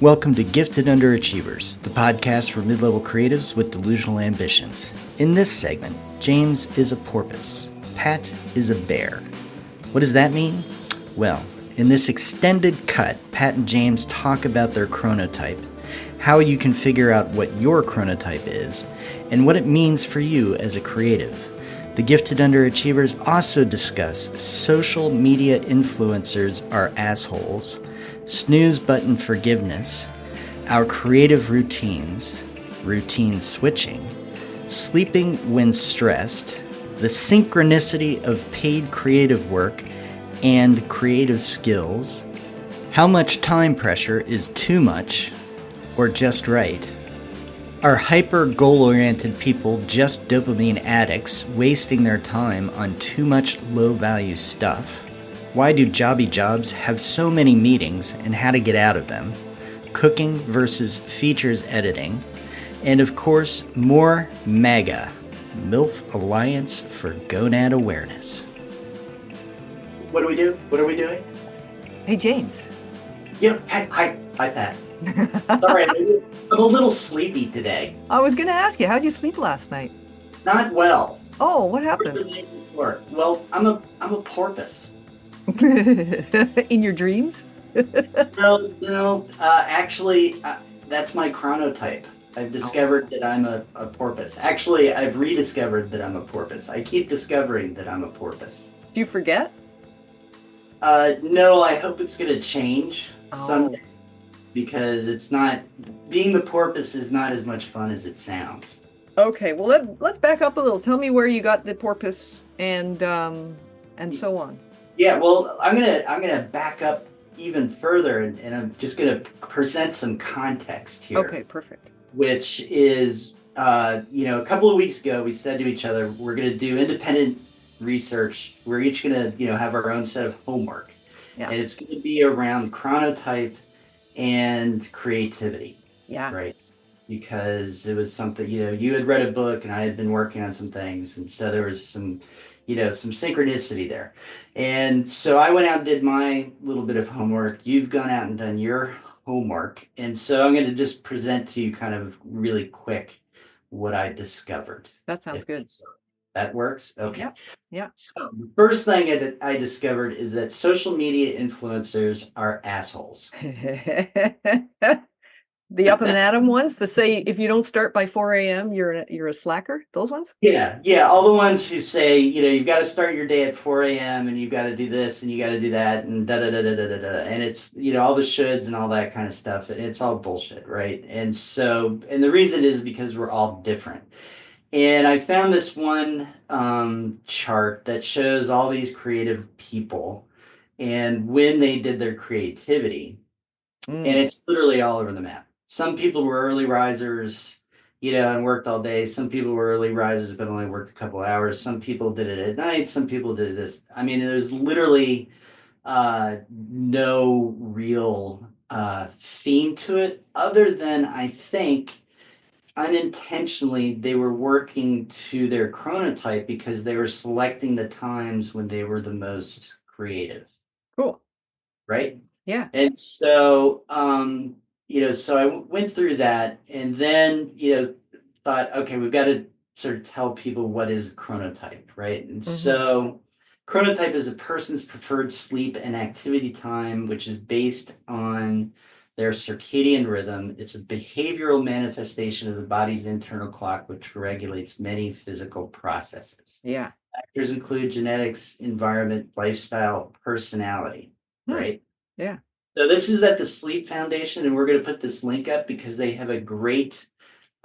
Welcome to Gifted Underachievers, the podcast for mid-level creatives with delusional ambitions. In this segment, James is a porpoise, Pat is a bear. What does that mean? Well, in this extended cut, Pat and James talk about their chronotype, how you can figure out what your chronotype is, and what it means for you as a creative. The Gifted Underachievers also discuss social media influencers are assholes, snooze button forgiveness, our creative routines, routine switching, sleeping when stressed, the synchronicity of paid creative work and creative skills, how much time pressure is too much or just right, are hyper goal-oriented people just dopamine addicts wasting their time on too much low-value stuff? Why do jobby jobs have so many meetings and how to get out of them? Cooking versus features editing. And of course, more MAGA, MILF Alliance for Gonad Awareness. What do we do? What are we doing? Hey, James. Yeah, hi, Pat. Sorry, I'm a little sleepy today. I was going to ask you, how'd you sleep last night? Not well. Oh, what happened? Well, I'm a porpoise. In your dreams? No, actually, that's my chronotype. I've discovered that I'm a porpoise. Actually, I've rediscovered that I'm a porpoise. I keep discovering that I'm a porpoise. Do you forget? No, I hope it's going to change someday, because it's not, being the porpoise is not as much fun as it sounds. Okay, well, let's back up a little. Tell me where you got the porpoise and so on. Yeah, well, I'm gonna back up even further, and I'm just gonna present some context here. Okay, perfect. Which is, a couple of weeks ago, we said to each other, we're gonna do independent research. We're each gonna, have our own set of homework, and it's gonna be around chronotype and creativity. Yeah. Right. Because it was something, you had read a book and I had been working on some things, and so there was some synchronicity there. And so I went out and did my little bit of homework. You've gone out and done your homework. And so I'm going to just present to you kind of really quick what I discovered. That sounds good. That works? Okay. Yeah. So the first thing I discovered is that social media influencers are assholes. The up and atom ones, to say if you don't start by 4 a.m., you're a slacker. Those ones? Yeah. All the ones who say, you've got to start your day at 4 a.m. and you've got to do this and you got to do that and da da da da da da da. And it's, all the shoulds and all that kind of stuff. And it's all bullshit, right? And so, and the reason is because we're all different. And I found this one chart that shows all these creative people and when they did their creativity. And it's literally all over the map. Some people were early risers, and worked all day. Some people were early risers, but only worked a couple hours. Some people did it at night. Some people did this. I mean, there's literally no real theme to it, other than I think unintentionally they were working to their chronotype because they were selecting the times when they were the most creative. Cool. Right? Yeah. And so, so I went through that and then, thought, okay, we've got to sort of tell people what is chronotype, right? And so chronotype is a person's preferred sleep and activity time, which is based on their circadian rhythm. It's a behavioral manifestation of the body's internal clock, which regulates many physical processes. Yeah. Factors include genetics, environment, lifestyle, personality, right? Yeah. So this is at the Sleep Foundation, and we're going to put this link up because they have a great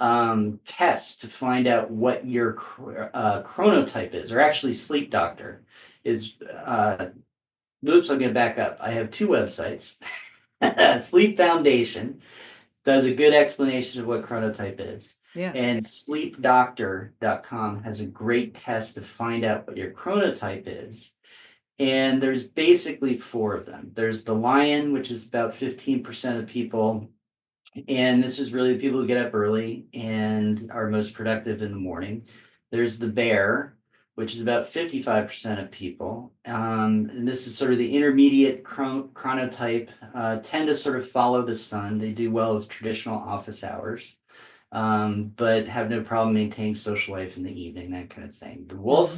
test to find out what your chronotype is, or actually Sleep Doctor is. I'm going to back up. I have two websites. Sleep Foundation does a good explanation of what chronotype is. Yeah. And sleepdoctor.com has a great test to find out what your chronotype is. And there's basically four of them. There's the lion, which is about 15% of people. And this is really the people who get up early and are most productive in the morning. There's the bear, which is about 55% of people. And this is sort of the intermediate chronotype, tend to sort of follow the sun. They do well with traditional office hours, but have no problem maintaining social life in the evening, that kind of thing. The wolf,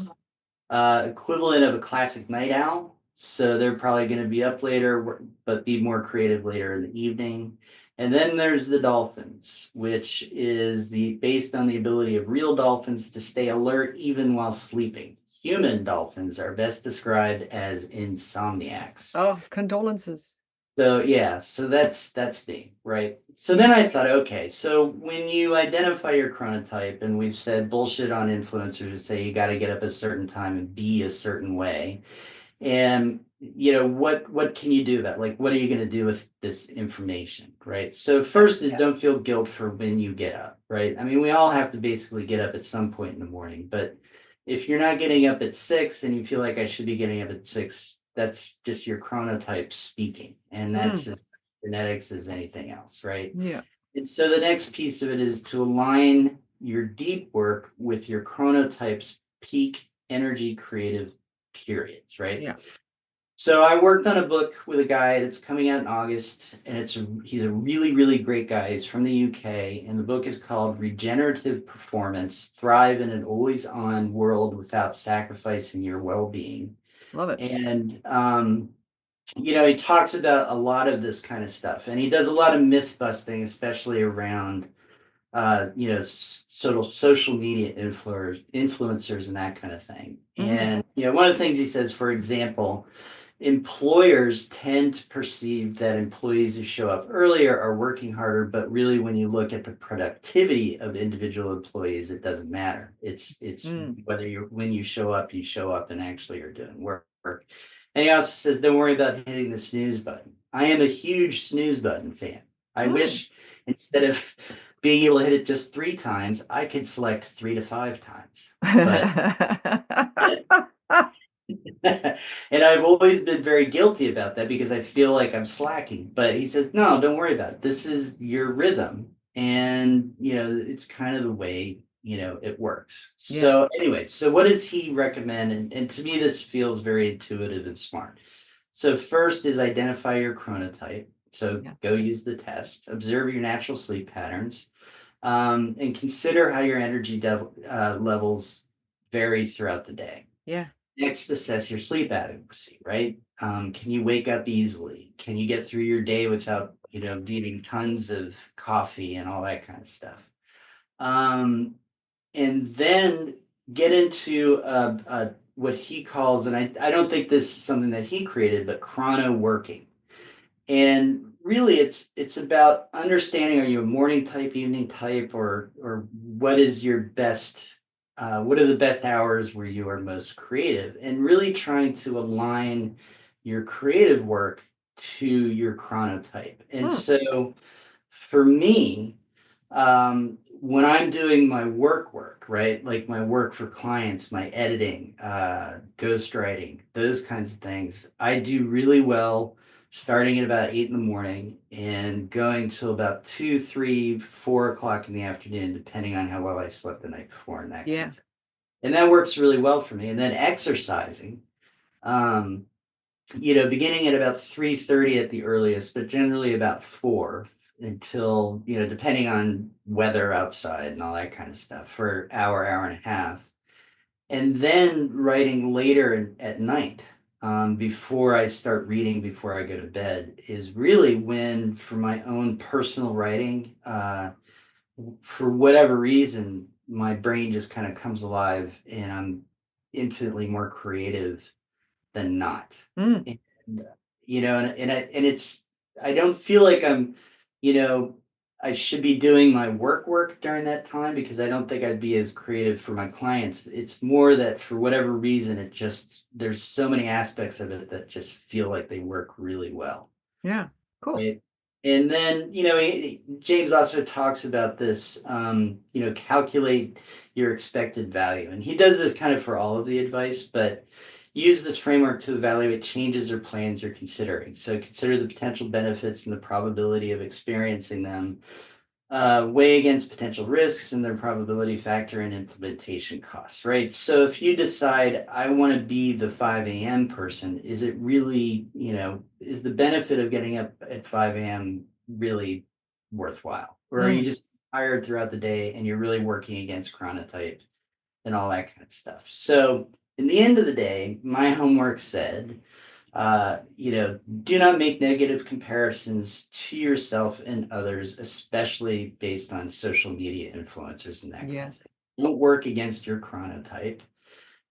Mhm. equivalent of a classic night owl. So they're probably going to be up later, but be more creative later in the evening. And then there's the dolphins, which is based on the ability of real dolphins to stay alert even while sleeping. Human dolphins are best described as insomniacs. Oh, condolences. So yeah, so that's me, right? So then I thought, okay, so when you identify your chronotype, and we've said bullshit on influencers who say you got to get up a certain time and be a certain way, and what can you do about, like, what are you going to do with this information, right? So first is don't feel guilt for when you get up, right? I mean, we all have to basically get up at some point in the morning, but if you're not getting up at 6 and you feel like I should be getting up at 6, that's just your chronotype speaking, and that's Mm. as genetics as anything else, right? Yeah. And so the next piece of it is to align your deep work with your chronotype's peak energy creative periods, right? Yeah. So I worked on a book with a guy that's coming out in August, and he's a really, really great guy. He's from the UK, and the book is called Regenerative Performance: Thrive in an Always On World Without Sacrificing Your Well-Being. Love it. And he talks about a lot of this kind of stuff, and he does a lot of myth busting, especially around sort of social media influencers and that kind of thing. Mhm. And one of the things he says, for example, employers tend to perceive that employees who show up earlier are working harder, but really when you look at the productivity of individual employees, it doesn't matter. It's Mm. whether when you show up and actually are doing work. And he also says, don't worry about hitting the snooze button. I am a huge snooze button fan. I Mm. wish instead of being able to hit it just 3 times, I could select 3 to 5 times. But and I've always been very guilty about that because I feel like I'm slacking. But he says, no, don't worry about it. This is your rhythm. And, it's kind of the way, it works. Yeah. So, anyway, so what does he recommend? And to me, this feels very intuitive and smart. So, first is identify your chronotype. So, Yeah. go use the test, observe your natural sleep patterns, and consider how your energy levels vary throughout the day. Yeah. Next, assess your sleep adequacy, right? Can you wake up easily? Can you get through your day without, needing tons of coffee and all that kind of stuff? Um, and then get into what he calls, and I don't think this is something that he created, but chrono working. And really, it's about understanding, are you a morning type, evening type, or what is your best what are the best hours where you are most creative, and really trying to align your creative work to your chronotype. And Mm. so for me, when I'm doing my work, right? Like my work for clients, my editing, ghostwriting, those kinds of things, I do really well starting at about 8 in the morning and going till about 2, 3, 4 o'clock in the afternoon, depending on how well I slept the night before and that kind Yeah. of thing. And that works really well for me. And then exercising. Um, beginning at about 3:30 at the earliest, but generally about 4 until, depending on weather outside and all that kind of stuff, for an hour, hour and a half. And then writing later at night, before I start reading, before I go to bed, is really when, for my own personal writing, for whatever reason, my brain just kind of comes alive and I'm infinitely more creative than not. Mm. And, I don't feel like you know, I should be doing my work during that time because I don't think I'd be as creative for my clients. It's more that for whatever reason, there's so many aspects of it that just feel like they work really well. Yeah. Cool. Right. And then, James also talks about this, calculate your expected value. And he does this kind of for all of the advice, but use this framework to evaluate changes or plans you're considering. So consider the potential benefits and the probability of experiencing them weigh against potential risks and their probability factor and implementation costs, right? So if you decide I want to be the 5 a.m. person, is it really, is the benefit of getting up at 5 a.m. really worthwhile? Or are you Mm, just tired throughout the day and you're really working against chronotype and all that kind of stuff? So in the end of the day, my homework said, do not make negative comparisons to yourself and others, especially based on social media influencers and that kind yeah. of thing. Don't work against your chronotype.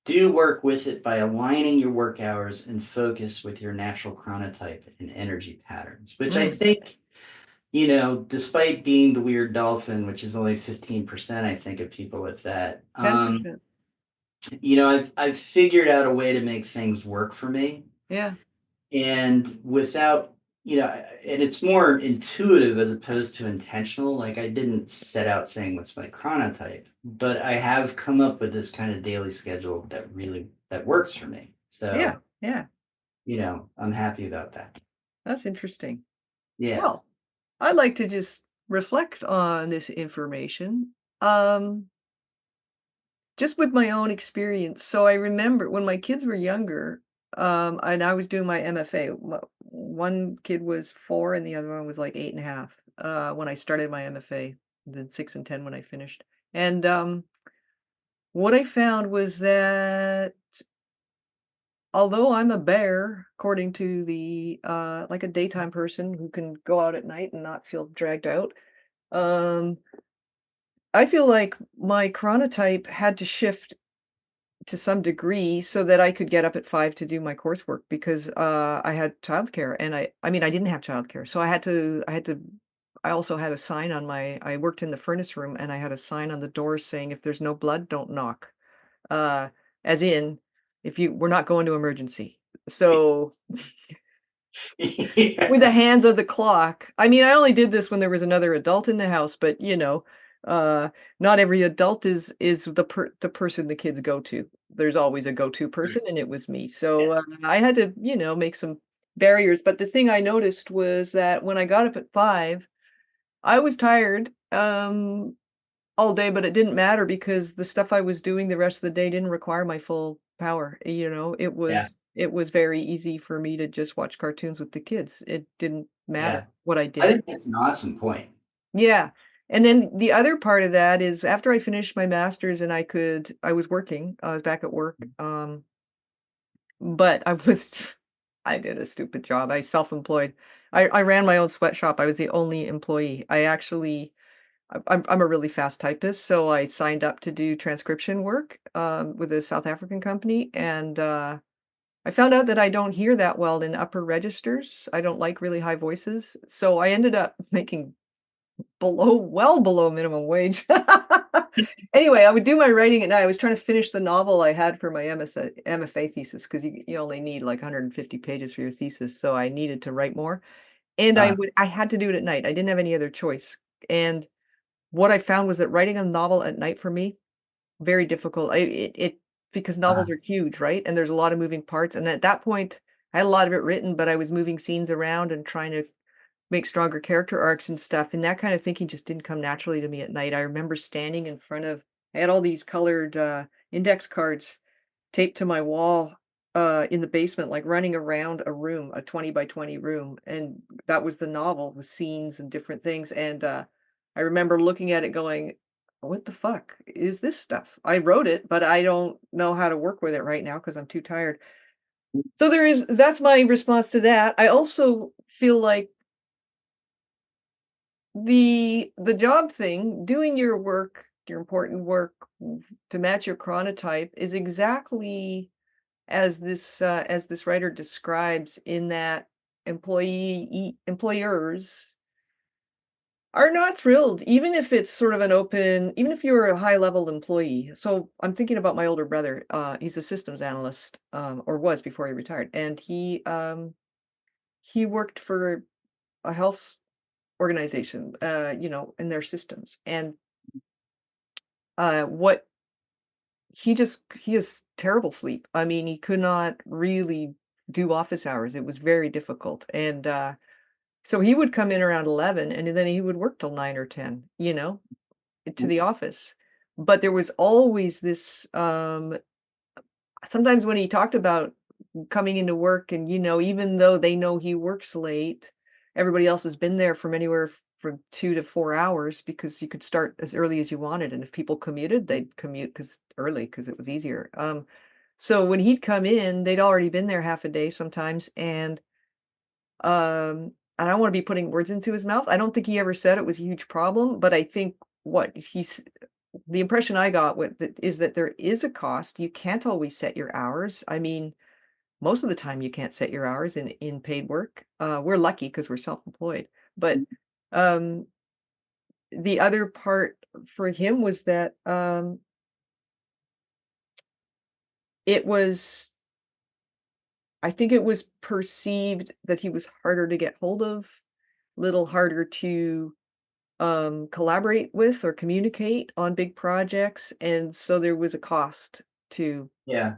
Do work with it by aligning your work hours and focus with your natural chronotype and energy patterns, which I Mm, think, despite being the weird dolphin, which is only 15%, I think, of people, if that, 10%. I've figured out a way to make things work for me. Yeah. And without, and it's more intuitive as opposed to intentional. Like I didn't set out saying what's my chronotype, but I have come up with this kind of daily schedule that works for me. Yeah. So, Yeah. I'm happy about that. That's interesting. Yeah. Well, I'd like to just reflect on this information. Um, just with my own experience. So I remember when my kids were younger, and I was doing my MFA. One kid was 4 and the other one was like 8.5, when I started my MFA, then 6 and 10 when I finished. And, what I found was that although I'm a bear, according to the, like a daytime person who can go out at night and not feel dragged out, um, I feel like my chronotype had to shift to some degree so that I could get up at 5 to do my coursework because, I had childcare and I mean, I didn't have childcare, so I also had a sign on my I worked in the furnace room and I had a sign on the door saying, "If there's no blood, don't knock." Uh, as in, if you we're not going to emergency. So with the Yeah. hands of the clock. I mean, I only did this when there was another adult in the house, but, uh, not every adult is the person the kids go to. There's always a go-to person, and it was me. So, Yes. I had to, make some barriers, but the thing I noticed was that when I got up at 5, I was tired, all day, but it didn't matter because the stuff I was doing the rest of the day didn't require my full power, It Yeah. was very easy for me to just watch cartoons with the kids. It didn't matter Yeah. what I I did. think that's an awesome point. Yeah, and then the other part of that is after I finished my master's and I was working, I was back at work, but I did a stupid job. I self-employed. I ran my own sweatshop. I was the only employee. I'm a really fast typist, so I signed up to do transcription work, with a South African company, and, I found out that I don't hear that well in upper registers. I don't like really high voices, so I ended up making well below minimum wage. Anyway, I would do my writing at night. I was trying to finish the novel I had for my MFA thesis because you only need like 150 pages for your thesis, so I needed to write more, and Uh, I had to do it at night. I didn't have any other choice, and what I found was that writing a novel at night for me, very difficult. It because uh, novels are huge, right? And there's a lot of moving parts, and at that point, I had a lot of it written, but I was moving scenes around and trying to make stronger character arcs and stuff, and that kind of thinking just didn't come naturally to me at night. I remember standing in front of I had all these colored, index cards taped to my wall, in the basement, like, running around a room, a 20 by 20 room, and that was the novel with scenes and different things, and, I remember looking at it going, "What the fuck is this stuff? I wrote it, but I don't know how to work with it right now because 'cause I'm too tired." So that's my response to that. I also feel like the job thing, doing your work, your important work to match your chronotype is exactly as this writer describes in that employers are not thrilled, even if it's sort of an open even if you're a high level employee. So I'm thinking about my older brother. He's a systems analyst, or was before he retired, and he worked for a health organization, in their systems. And what he has terrible sleep. I mean, he could not really do office hours. It was very difficult. And So he would come in around 11 and then he would work till 9 or 10, to the office. But there was always this, sometimes when he talked about coming into work and, even though they know he works late, everybody else has been there from anywhere from 2 to 4 hours because you could start as early as you wanted, and if people commuted, they'd commute because it was easier. So when he'd come in, they'd already been there half a day sometimes, I don't wanna be putting words into his mouth. I don't think he ever said it was a huge problem, but I think what he's the impression I got with it is that there is a cost. You can't always set your hours. I mean, most of the time you can't set your hours in paid work. We're lucky because 'cause we're self-employed. But, um, the other part for him was that, it was I think it was perceived that he was harder to get hold of, little harder to collaborate with or communicate on big projects, and so there was a cost to Yeah.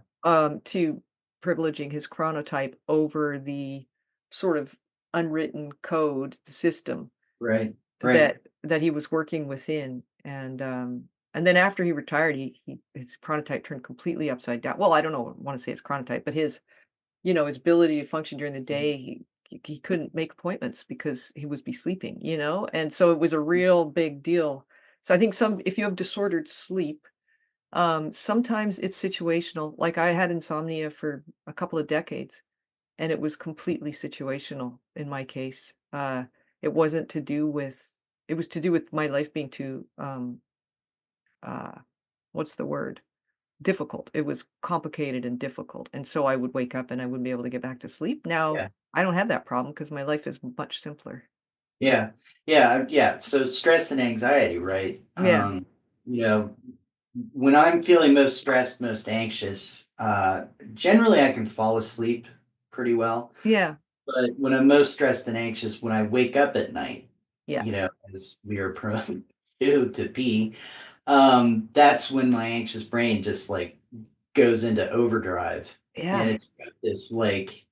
to privileging his chronotype over the sort of unwritten code, the system Right. Right. that he was working within, and then after he retired, his chronotype turned completely upside down. Well, I don't know, want to say it's chronotype, but his ability to function during the day, he couldn't make appointments because he was be sleeping, and so it was a real big deal. So I think if you have disordered sleep, sometimes it's situational. Like I had insomnia for a couple of decades, and it was completely situational in my case. It wasn't to do with it was to do with my life being too uh, what's the word? Difficult. It was complicated and difficult, and so I would wake up and I wouldn't be able to get back to sleep. Now, Yeah. I don't have that problem because my life is much simpler. Yeah. Yeah. Yeah. So stress and anxiety, right? Yeah. You know, when I'm feeling most stressed, most anxious, generally I can fall asleep pretty well. Yeah. But when I'm most stressed and anxious, when I wake up at night, Yeah. as we are prone to pee, that's when my anxious brain just like goes into overdrive. And Yeah. it's got this like,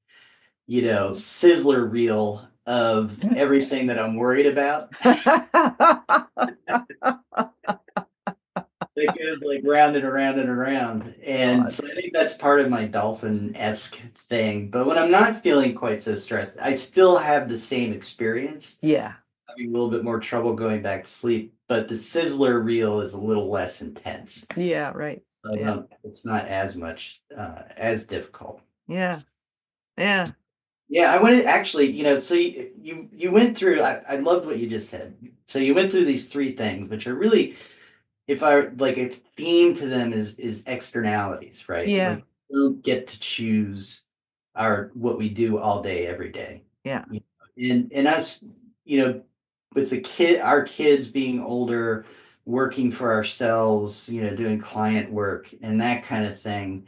sizzler reel of everything that I'm worried about that goes like round and around and around. And God. so I think that's part of my dolphin-esque thing. But when I'm not feeling quite so stressed, I still have the same experience. Yeah. Having a little bit more trouble going back to sleep, but the sizzler reel is a little less intense. Yeah, right. I Yeah. don't it's not as much as difficult. Yeah. Yeah. Yeah, I wanted actually, so you went through I loved what you just said. So you went through these three things, which are really if I like a theme to them is externalities, right? Yeah. Like we don't get to choose our what we do all day, every day. Yeah. And us, you know, with our kids being older, working for ourselves, doing client work and that kind of thing,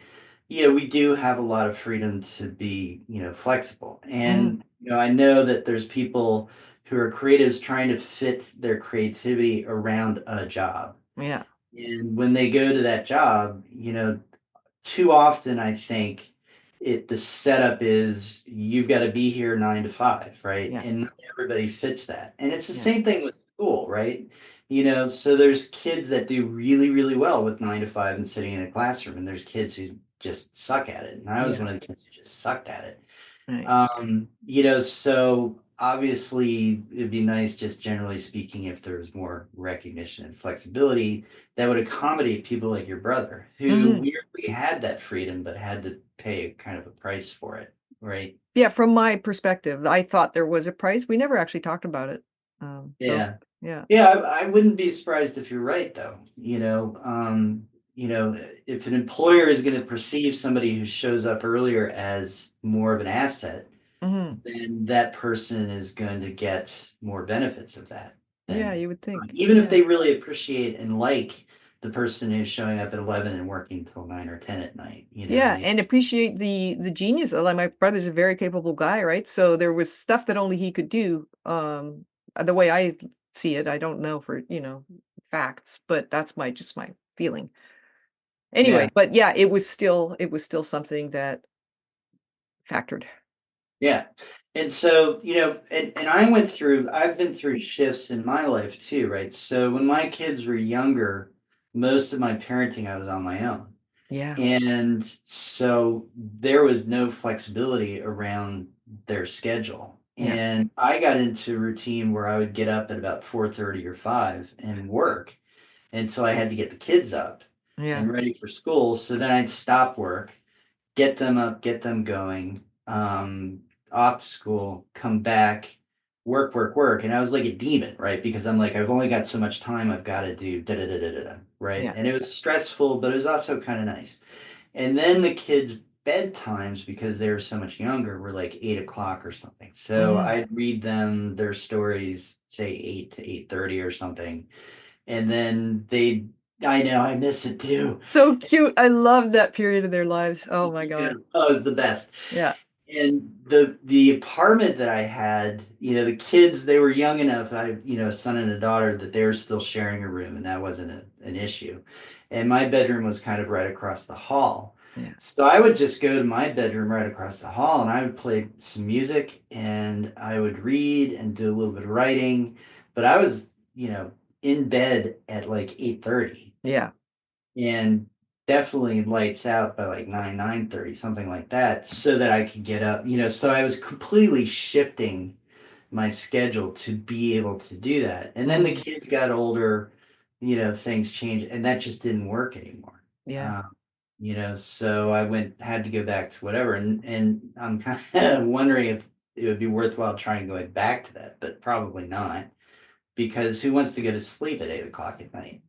we do have a lot of freedom to be, flexible. Mhm. And, I know that there's people who are creatives trying to fit their creativity around a job. Yeah. And when they go to that job, too often I think the setup is you've got to be here 9 to 5, right? Yeah. And not everybody fits that. And it's the Yeah. same thing with school, right? So there's kids that do really, really well with 9 to 5 and sitting in a classroom, and there's kids who just suck at it. And I was Yeah. one of the kids who just sucked at it. Right. So obviously it'd be nice, just generally speaking, if there was more recognition and flexibility that would accommodate people like your brother, who Mhm. weirdly had that freedom but had to pay a kind of a price for it, right? Yeah, from my perspective, I thought there was a price. We never actually talked about it. Though. Yeah. Yeah. Yeah, I wouldn't be surprised if you're right, though. If an employer is going to perceive somebody who shows up earlier as more of an asset, Mhm. then that person is going to get more benefits of that Yeah, than you would think. even if Yeah. they really appreciate and like the person who's showing up at 11 and working till 9 or 10 at night. Yeah, and appreciate the genius. Like my brother's a very capable guy, right? So there was stuff that only he could do. The way I see it, I don't know for, facts, but that's just my feeling. Anyway, Yeah. but yeah, it was still something that factored. Yeah. And so, and I've been through shifts in my life too, right? So when my kids were younger, most of my parenting, I was on my own. Yeah. And so there was no flexibility around their schedule. Yeah. And I got into a routine where I would get up at about 4:30 or 5 and work until I had to get the kids up Yeah. and ready for school. So then I'd stop work, get them up, get them going, off to school, come back, work, work, work. And I was like a demon, right? Because I'm like, I've only got so much time. I've got to do da da da da da, da, right? Yeah. And it was stressful, but it was also kind of nice. And then the kids' bedtimes, because they were so much younger, were like 8 o'clock or something. So Mhm. I'd read them their stories, say 8 to 8:30 or something. And then I know, I miss it too. So cute. I love that period of their lives. Oh my Yeah. god. Oh, it's the best. Yeah. And the apartment that I had, the kids, they were young enough, a son and a daughter, that they were still sharing a room, and that wasn't an issue. And my bedroom was kind of right across the hall. Yeah. So I would just go to my bedroom right across the hall and I would play some music and I would read and do a little bit of writing. But I was, in bed at like 8:30 Yeah. and definitely lights out by like 9:30, something like that, so that I could get up, so I was completely shifting my schedule to be able to do that. And then the Mhm. kids got older, things changed and that just didn't work anymore. Yeah. Um, so I had to go back to whatever, and I'm kind of wondering if it would be worthwhile trying going back to that, but probably not, because who wants to go to sleep at 8 o'clock at night,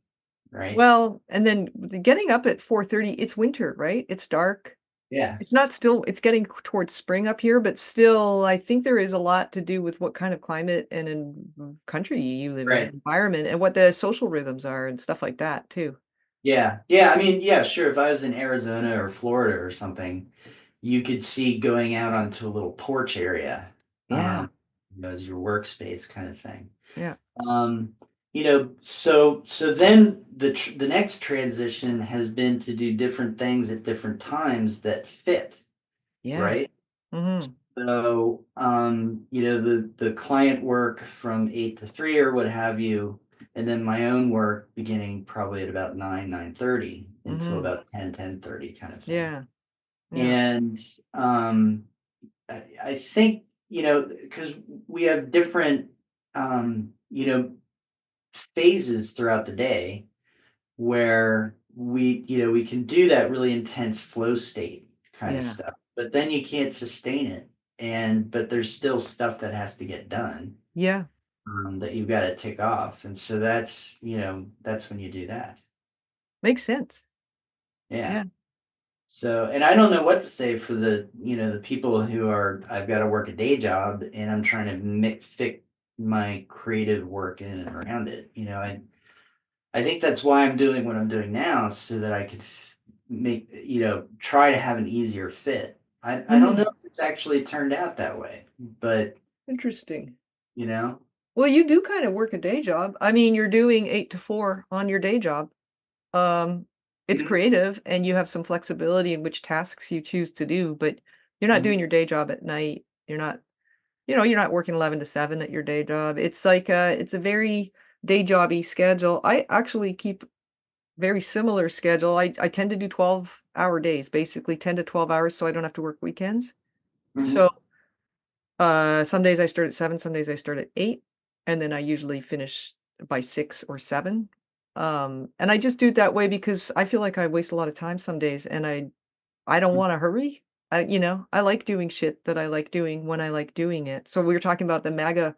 right? Well, and then getting up at 4:30, it's winter, right? It's dark. Yeah, It's not still it's getting towards spring up here, but still, I think there is a lot to do with what kind of climate and country you live in, right. environment, and what the social rhythms are and stuff like that too. Yeah, yeah, I mean, yeah, sure, if I was in Arizona or Florida or something, you could see going out onto a little porch area, Yeah. as your workspace kind of thing. Yeah. Um, so then the next transition has been to do different things at different times that fit, Yeah. right? Mhm. So, the client work from 8 to 3 or what have you, and then my own work beginning probably at about 9:30 until Mhm. about 10:30 kind of thing. Yeah. Yeah. And I think, because we have different, phases throughout the day where we can do that really intense flow state kind of Yeah. stuff, but then you can't sustain it. But there's still stuff that has to get done, Yeah. that you've got to tick off. And so that's when you do that. Makes sense. Yeah. Yeah. So, and I don't know what to say for the people I've got to work a day job and I'm trying to fit my creative work in and around it. I think that's why I'm doing what I'm doing now, so that I could try to have an easier fit. I don't know Mhm. if it's actually turned out that way, but Interesting. you know, Well, you do kind of work a day job. I mean, you're doing 8 to 4 on your day job. Um, it's Mhm, creative and you have some flexibility in which tasks you choose to do, but you're not mhm, doing your day job at night. You're not, you're not working 11 to 7 at your day job. It's like it's a very day jobby schedule. I actually keep very similar schedule. I tend to do 12-hour days, basically 10 to 12 hours so I don't have to work weekends. mhm, So, some days I start at 7, some days I start at 8, and then I usually finish by 6 or 7. And I just do it that way because I feel like I waste a lot of time some days and I don't mhm, wanna hurry. I like doing shit that I like doing when I like doing it. So we were talking about the MAGA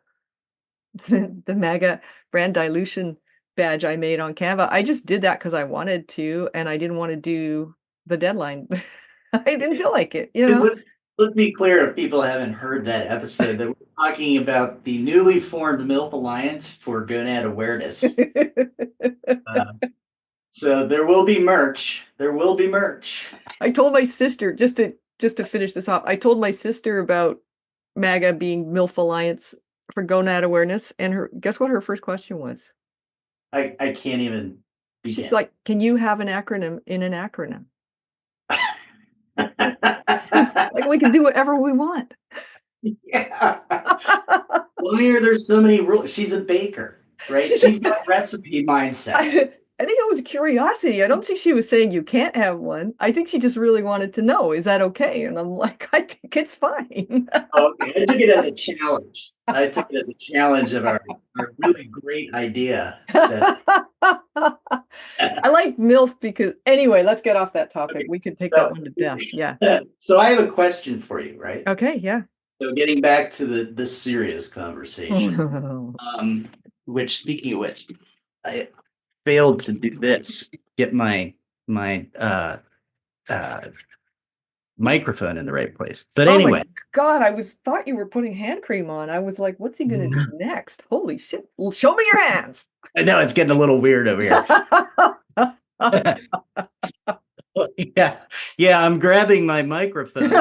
the MAGA brand dilution badge I made on Canva. I just did that because I wanted to, and I didn't wanna do the deadline. I didn't feel like it, you And know? let's be clear, if people haven't heard that episode, that we're talking about the newly formed MILF Alliance for Gonad Awareness. Uh, so there will be merch. There will be merch. I told my sister just to finish this off, I told my sister about MAGA being MILF Alliance for Gonad Awareness, and her guess what her first question was? I can't even She's begin. like, "Can you have an acronym in an acronym?" Like, we can do whatever we want. Yeah. Why are there so many rules? She's a baker, right? She's got recipe mindset. I think it was curiosity. I don't think she was saying you can't have one. I think she just really wanted to know, is that okay? And I'm like, I think it's fine. Okay, I took it as a challenge. I took it as a challenge of our really great idea. I like MILF because anyway, let's get off that topic. Okay, We could take that so, one to death. Yeah. So I have a question for you, right? Okay, yeah. So getting back to the serious conversation, which speaking of which, I failed to do this, get my microphone in the right place. But Oh anyway, my God, I thought you were putting hand cream on. I was like, what's he gonna do next? Holy shit. Well, show me your hands. I know it's getting a little weird over here. Yeah. Yeah, I'm grabbing my microphone.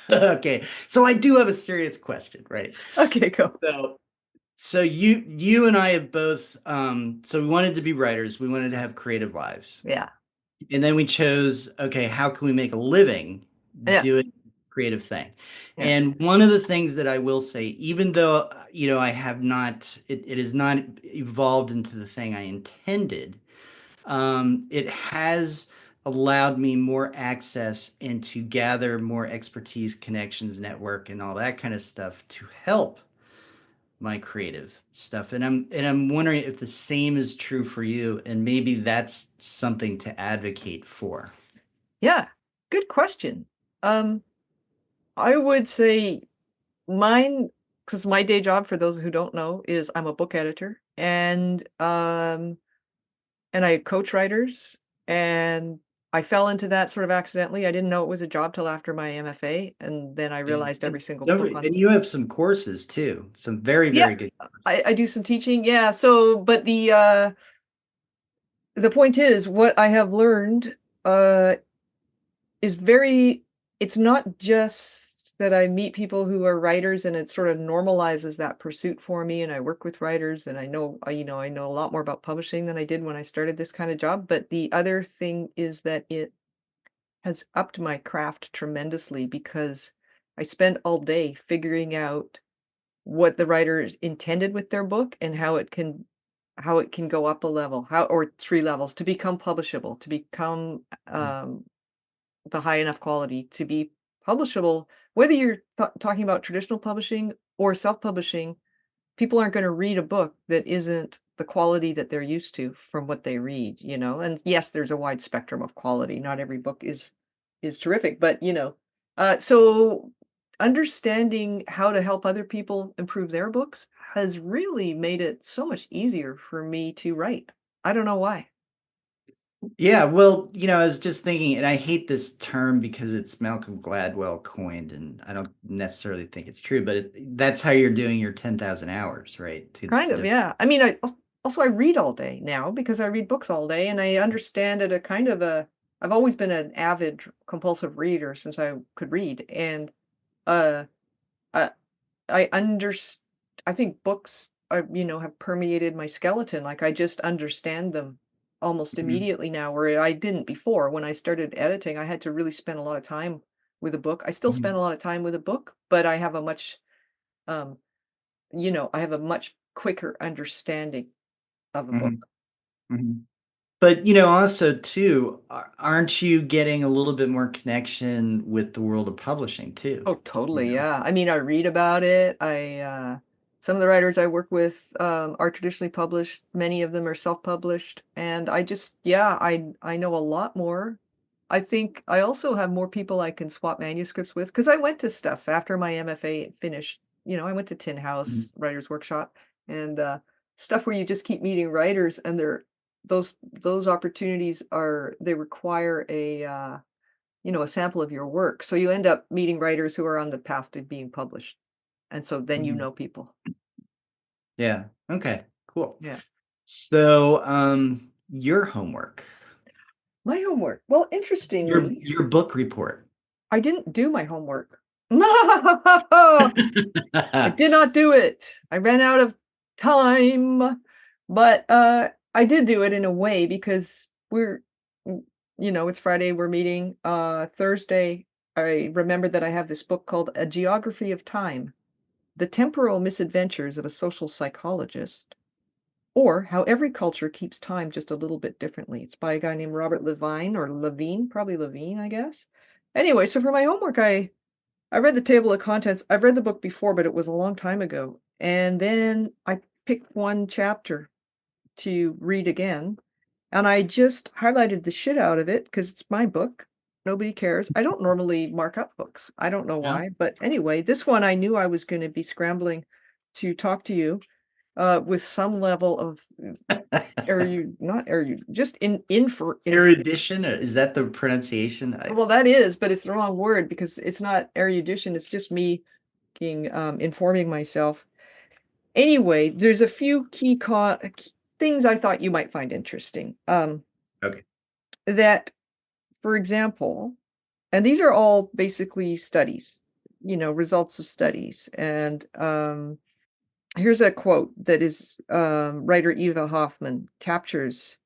Okay. So I do have a serious question, right? Okay, go. So you and I have both so we wanted to be writers, we wanted to have creative lives. Yeah. And then we chose, okay, how can we make a living Yeah. doing creative thing? Yeah. And one of the things that I will say, even though I have not, it has not evolved into the thing I intended, it has allowed me more access and to gather more expertise, connections, network, and all that kind of stuff to help my creative stuff. And I'm wondering if the same is true for you, and maybe that's something to advocate for. Yeah. Good question. I would say mine, because my day job, for those who don't know, is I'm a book editor and I coach writers, and I fell into that sort of accidentally. I didn't know it was a job till after my MFA, and then I realized every single book on. And you have some courses too, some very, Yeah, very good courses. I do some teaching. Yeah. So, but the point is, what I have learned is it's not just that I meet people who are writers and it sort of normalizes that pursuit for me, and I work with writers and I know I know a lot more about publishing than I did when I started this kind of job, but the other thing is that it has upped my craft tremendously because I spend all day figuring out what the writer intended with their book and how it can go up a level, how or 3 levels to become publishable, to become the high enough quality to be publishable, whether you're talking about traditional publishing or self-publishing. People aren't going to read a book that isn't the quality that they're used to from what they read, and yes, there's a wide spectrum of quality. Not every book is terrific, but so understanding how to help other people improve their books has really made it so much easier for me to write. I don't know why. Yeah, well, I was just thinking, and I hate this term because it's Malcolm Gladwell coined, and I don't necessarily think it's true, but that's how you're doing your 10,000 hours, right? Kind of, yeah. I mean, I read all day now because I read books all day, and I understand at a kind of a. I've always been an avid compulsive reader since I could read, and uh, I I underst I think books are, have permeated my skeleton. Like I just understand them almost Mhm, immediately now, where I didn't before. When I started editing, I had to really spend a lot of time with a book. I still spend mhm, a lot of time with a book, but I have a much um, I have a much quicker understanding of a book. mhm, mhm. But also too, aren't you getting a little bit more connection with the world of publishing too? Oh, totally, yeah. I mean, I read about it. Some of the writers I work with are traditionally published. Many of them are self-published, and yeah, I know a lot more. I think I also have more people I can swap manuscripts with because I went to stuff after my MFA finished. I went to Tin Mhm, House Writers Workshop and stuff where you just keep meeting writers, and those opportunities they require a sample of your work. So you end up meeting writers who are on the path to being published. And so then you mhm. know people. Yeah. Okay. Cool. Yeah. So, your homework, My homework. Well, interestingly, your book report. I didn't do my homework. I did not do it. I ran out of time, but I did do it in a way because it's Friday, we're meeting. Thursday, I remembered that I have this book called A Geography of Time: The Temporal Misadventures of a Social Psychologist, or How Every Culture Keeps Time Just a Little Bit Differently. It's by a guy named Robert Levine, or Levine, probably Levine, I guess. Anyway, so for my homework, I read the table of contents. I've read the book before, but it was a long time ago. And then I picked one chapter to read again, and I just highlighted the shit out of it because it's my book. Nobody cares. I don't normally mark up books. I don't know Yeah. why. But anyway, this one I knew I was going to be scrambling to talk to you with some level of not just for Erudition, is that the pronunciation? well, that is, but it's the wrong word because it's not erudition. It's just me informing myself. Anyway, there's a few key things I thought you might find interesting. Okay. That, for example, and these are all basically studies, results of studies. And here's a quote that is writer Eva Hoffman captures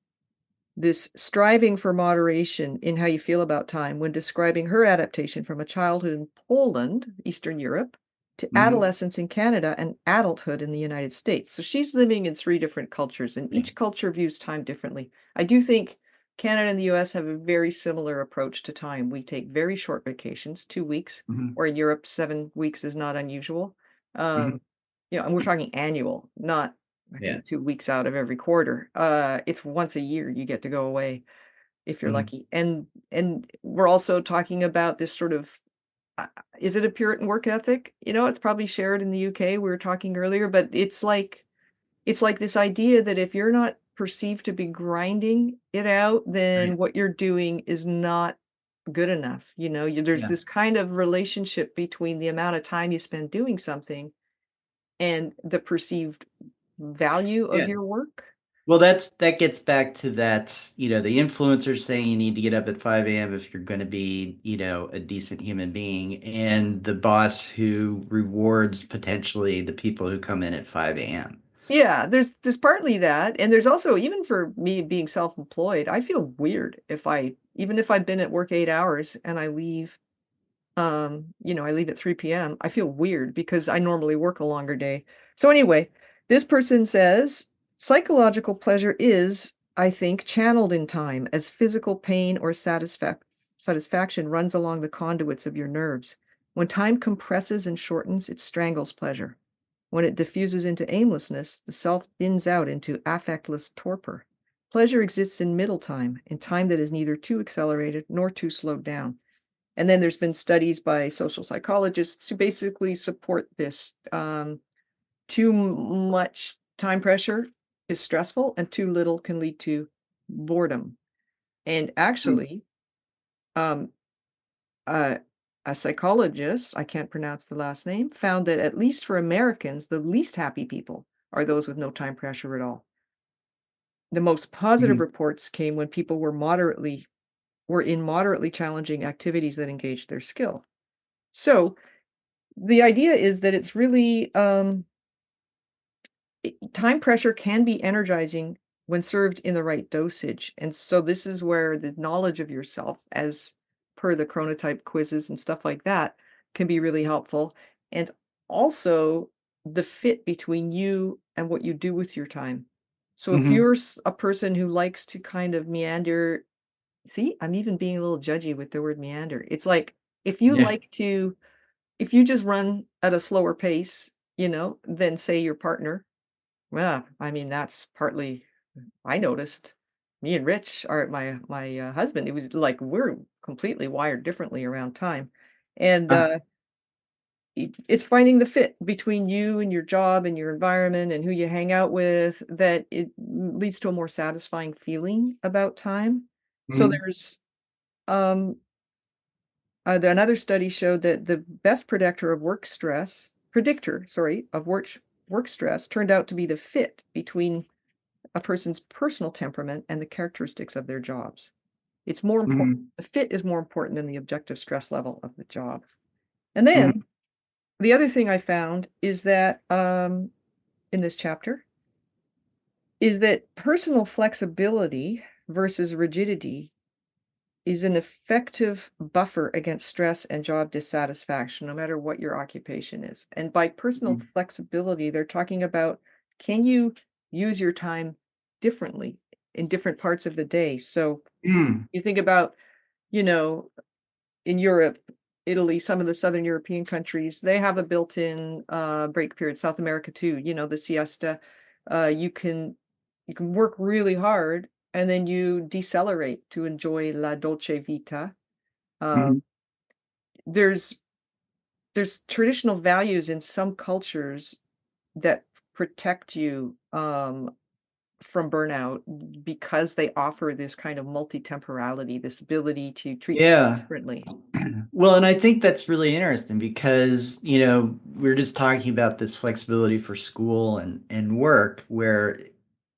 this striving for moderation in how you feel about time when describing her adaptation from a childhood in Poland, Eastern Europe, to Mhm. adolescence in Canada and adulthood in the United States. So she's living in 3 different cultures, and Yeah. each culture views time differently. I do think Canada and the US have a very similar approach to time. We take very short vacations, 2 weeks, Mhm. where in Europe, 7 weeks is not unusual. Mhm. Um, and we're talking annual, not Yeah. 2 weeks out of every quarter. It's once a year you get to go away if you're Mhm. lucky. And we're also talking about this sort of uh, is it a Puritan work ethic? It's probably shared in the UK. We were talking earlier, but it's like this idea that if you're not perceived to be grinding it out, Right. then what you're doing is not good enough. There's Yeah. this kind of relationship between the amount of time you spend doing something and the perceived value of Yeah. your work. Well, that gets back to that, the influencer saying you need to get up at 5 a.m. if you're going to be, a decent human being, and the boss who rewards potentially the people who come in at 5 a.m. Yeah, there's partly that, and there's also, even for me being self-employed, I feel weird even if I've been at work 8 hours and I leave at 3 p.m., I feel weird because I normally work a longer day. So anyway, this person says, psychological pleasure is, I think, channeled in time as physical pain or satisfaction runs along the conduits of your nerves. When time compresses and shortens, it strangles pleasure. When it diffuses into aimlessness, the self thins out into affectless torpor. Pleasure exists in middle time, in time that is neither too accelerated nor too slowed down. And then there's been studies by social psychologists who basically support this. Too much time pressure is stressful, and too little can lead to boredom. And Mm. actually, um, uh, a psychologist, I can't pronounce the last name, found that at least for Americans, the least happy people are those with no time pressure at all. The most positive Mhm. reports came when people were in moderately challenging activities that engaged their skill. So the idea is that it's really time pressure can be energizing when served in the right dosage. And so this is where the knowledge of yourself, as per the chronotype quizzes and stuff like that, can be really helpful. And also the fit between you and what you do with your time. So if Mhm. you're a person who likes to kind of meander, see, I'm even being a little judgy with the word meander. It's like if you Yeah. like to, if you just run at a slower pace, than say your partner. Well, I mean, that's partly I noticed. Me and Rich, or my husband, it was like we're completely wired differently around time. And Uh, it's finding the fit between you and your job and your environment and who you hang out with that it leads to a more satisfying feeling about time. So mhm. there's um another study showed that the best predictor, sorry, of work stress turned out to be the fit between a person's personal temperament and the characteristics of their jobs. It's more important. Mhm. The fit is more important than the objective stress level of the job. And Mhm. then the other thing I found is that in this chapter is that personal flexibility versus rigidity is an effective buffer against stress and job dissatisfaction, no matter what your occupation is. And by personal Mhm. flexibility, they're talking about, can you use your time differently in different parts of the day? So Mm. you think about, you know, in Europe, Italy, some of the Southern European countries, they have a built-in break period. South America too, the siesta. You can work really hard and then you decelerate to enjoy la dolce vita. Uh, Mhm. there's traditional values in some cultures that protect you from burnout because they offer this kind of multi-temporality, this ability to treat things Yeah. differently. Well, and I think that's really interesting because, we're just talking about this flexibility for school and work where,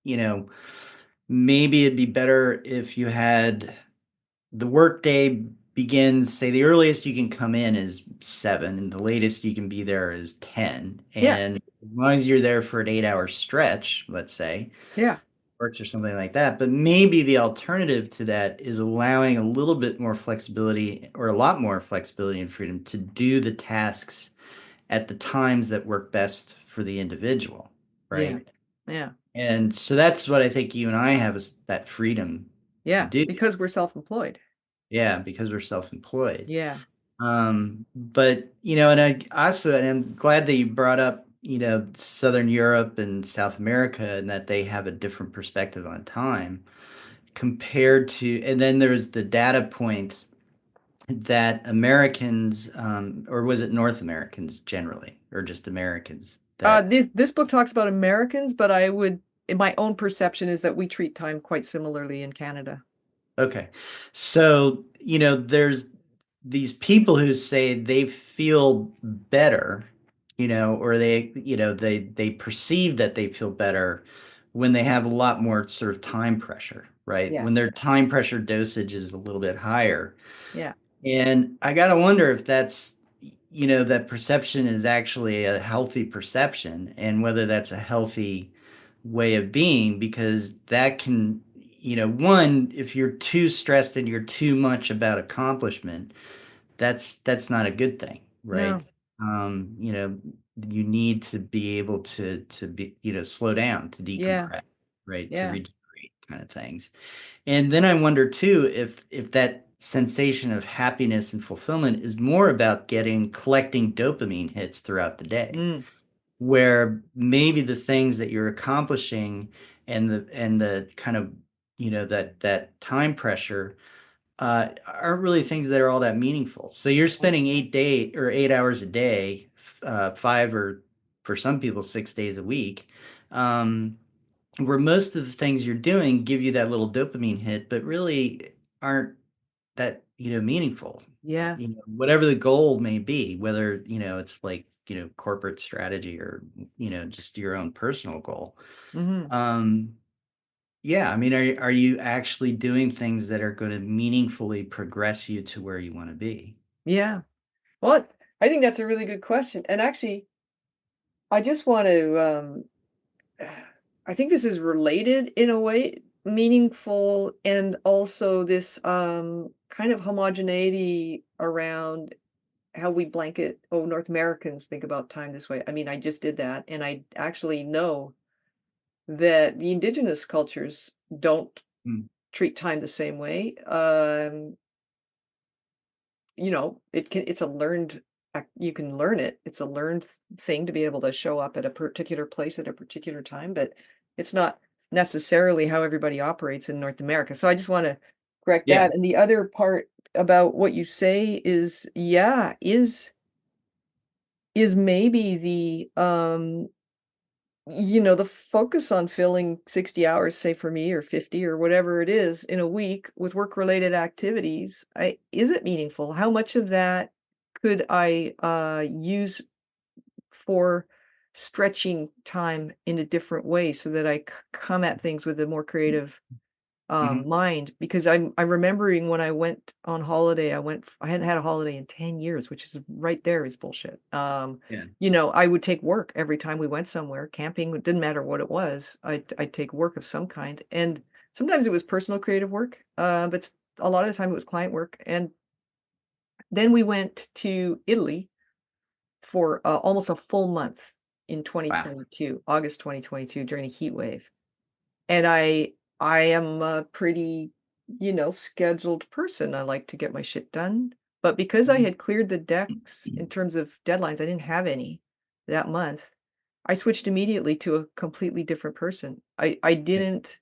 you know, maybe it'd be better if you had the workday begins, say the earliest you can come in is 7 and the latest you can be there is 10. Yeah, And as long as you're there for an 8-hour stretch, let's say, yeah, works or something like that. But maybe the alternative to that is allowing a little bit more flexibility or a lot more flexibility and freedom to do the tasks at the times that work best for the individual, yeah, right? yeah, And so that's what I think you and I have is that freedom to yeah, do. because we're self-employed. Yeah, because we're self-employed. Yeah. But and I'm glad that you brought up, Southern Europe and South America and that they have a different perspective on time compared to, and then there's the data point that Americans, or was it North Americans generally, or just Americans that, This book talks about Americans, but I would in my own perception is that we treat time quite similarly in Canada. okay. So, there's these people who say they feel better, or they perceive that they feel better when they have a lot more sort of time pressure, right? Yeah, When their time pressure dosage is a little bit higher. yeah. And I gotta wonder if that's, that perception is actually a healthy perception and whether that's a healthy way of being, because that can, one, if you're too stressed and you're too much about accomplishment, that's not a good thing, right? No. You need to be able to be, slow down, to Yeah, decompress, right? To yeah. regenerate kind of things. And then I wonder too if that sensation of happiness and fulfillment is more about collecting dopamine hits throughout the day, Mm, where maybe the things that you're accomplishing and the kind of that time pressure aren't really things that are all that meaningful. So you're right. spending 8 hours a day, 5 or for some people 6 days a week. Um, where most of the things you're doing give you that little dopamine hit, but really aren't that, meaningful. Yeah. Whatever the goal may be, whether, it's like, corporate strategy or, just your own personal goal. Mhm. Um, yeah, I mean, are you actually doing things that are going to meaningfully progress you to where you want to be? Yeah. Well, I think that's a really good question, and actually, I just want to, I think this is related in a way, meaningful, and also this, kind of homogeneity around how we blanket, "Oh, North Americans think about time this way." I mean, I just did that, and I actually know that the indigenous cultures don't Mm, treat time the same way. It's a learned you can learn it. It's a learned thing to be able to show up at a particular place at a particular time, but it's not necessarily how everybody operates in North America. So I just want to correct yeah. that. And the other part about what you say is, yeah, is maybe the focus on filling 60 hours, say for me, or 50 or whatever it is in a week with work-related activities, is it meaningful? How much of that could I use for stretching time in a different way so that I come at things with a more creative Hmm. mind? Because I'm remembering when I went on holiday, I hadn't had a holiday in 10 years, which is right there is bullshit. Yeah. I would take work every time we went somewhere, camping, it didn't matter what it was. I'd take work of some kind. And sometimes it was personal creative work, but a lot of the time it was client work. And then we went to Italy for almost a full month in Wow. 2022, August 2022, during a heat wave. And I am a pretty, scheduled person. I like to get my shit done. But because I Mhm. had cleared the decks in terms of deadlines, I didn't have any that month. I switched immediately to a completely different person. I didn't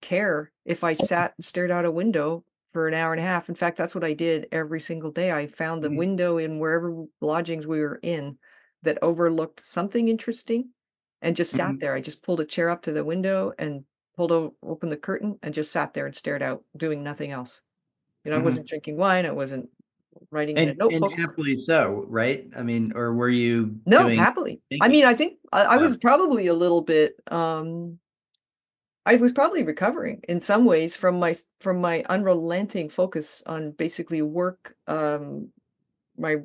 care if I sat and stared out a window for an hour and a half. In fact, that's what I did every single day. I found the Mhm. window in wherever lodgings we were in that overlooked something interesting and just sat Mhm. there. I just pulled a chair up to the window and open the curtain and just sat there and stared out, doing nothing else. I Mhm. wasn't drinking wine. I wasn't writing in a And notebook. happily so, right? I mean, or were you No, doing happily. I mean, thinking? I think I Oh. was probably a little bit, I was probably recovering in some ways from my unrelenting focus on basically work, my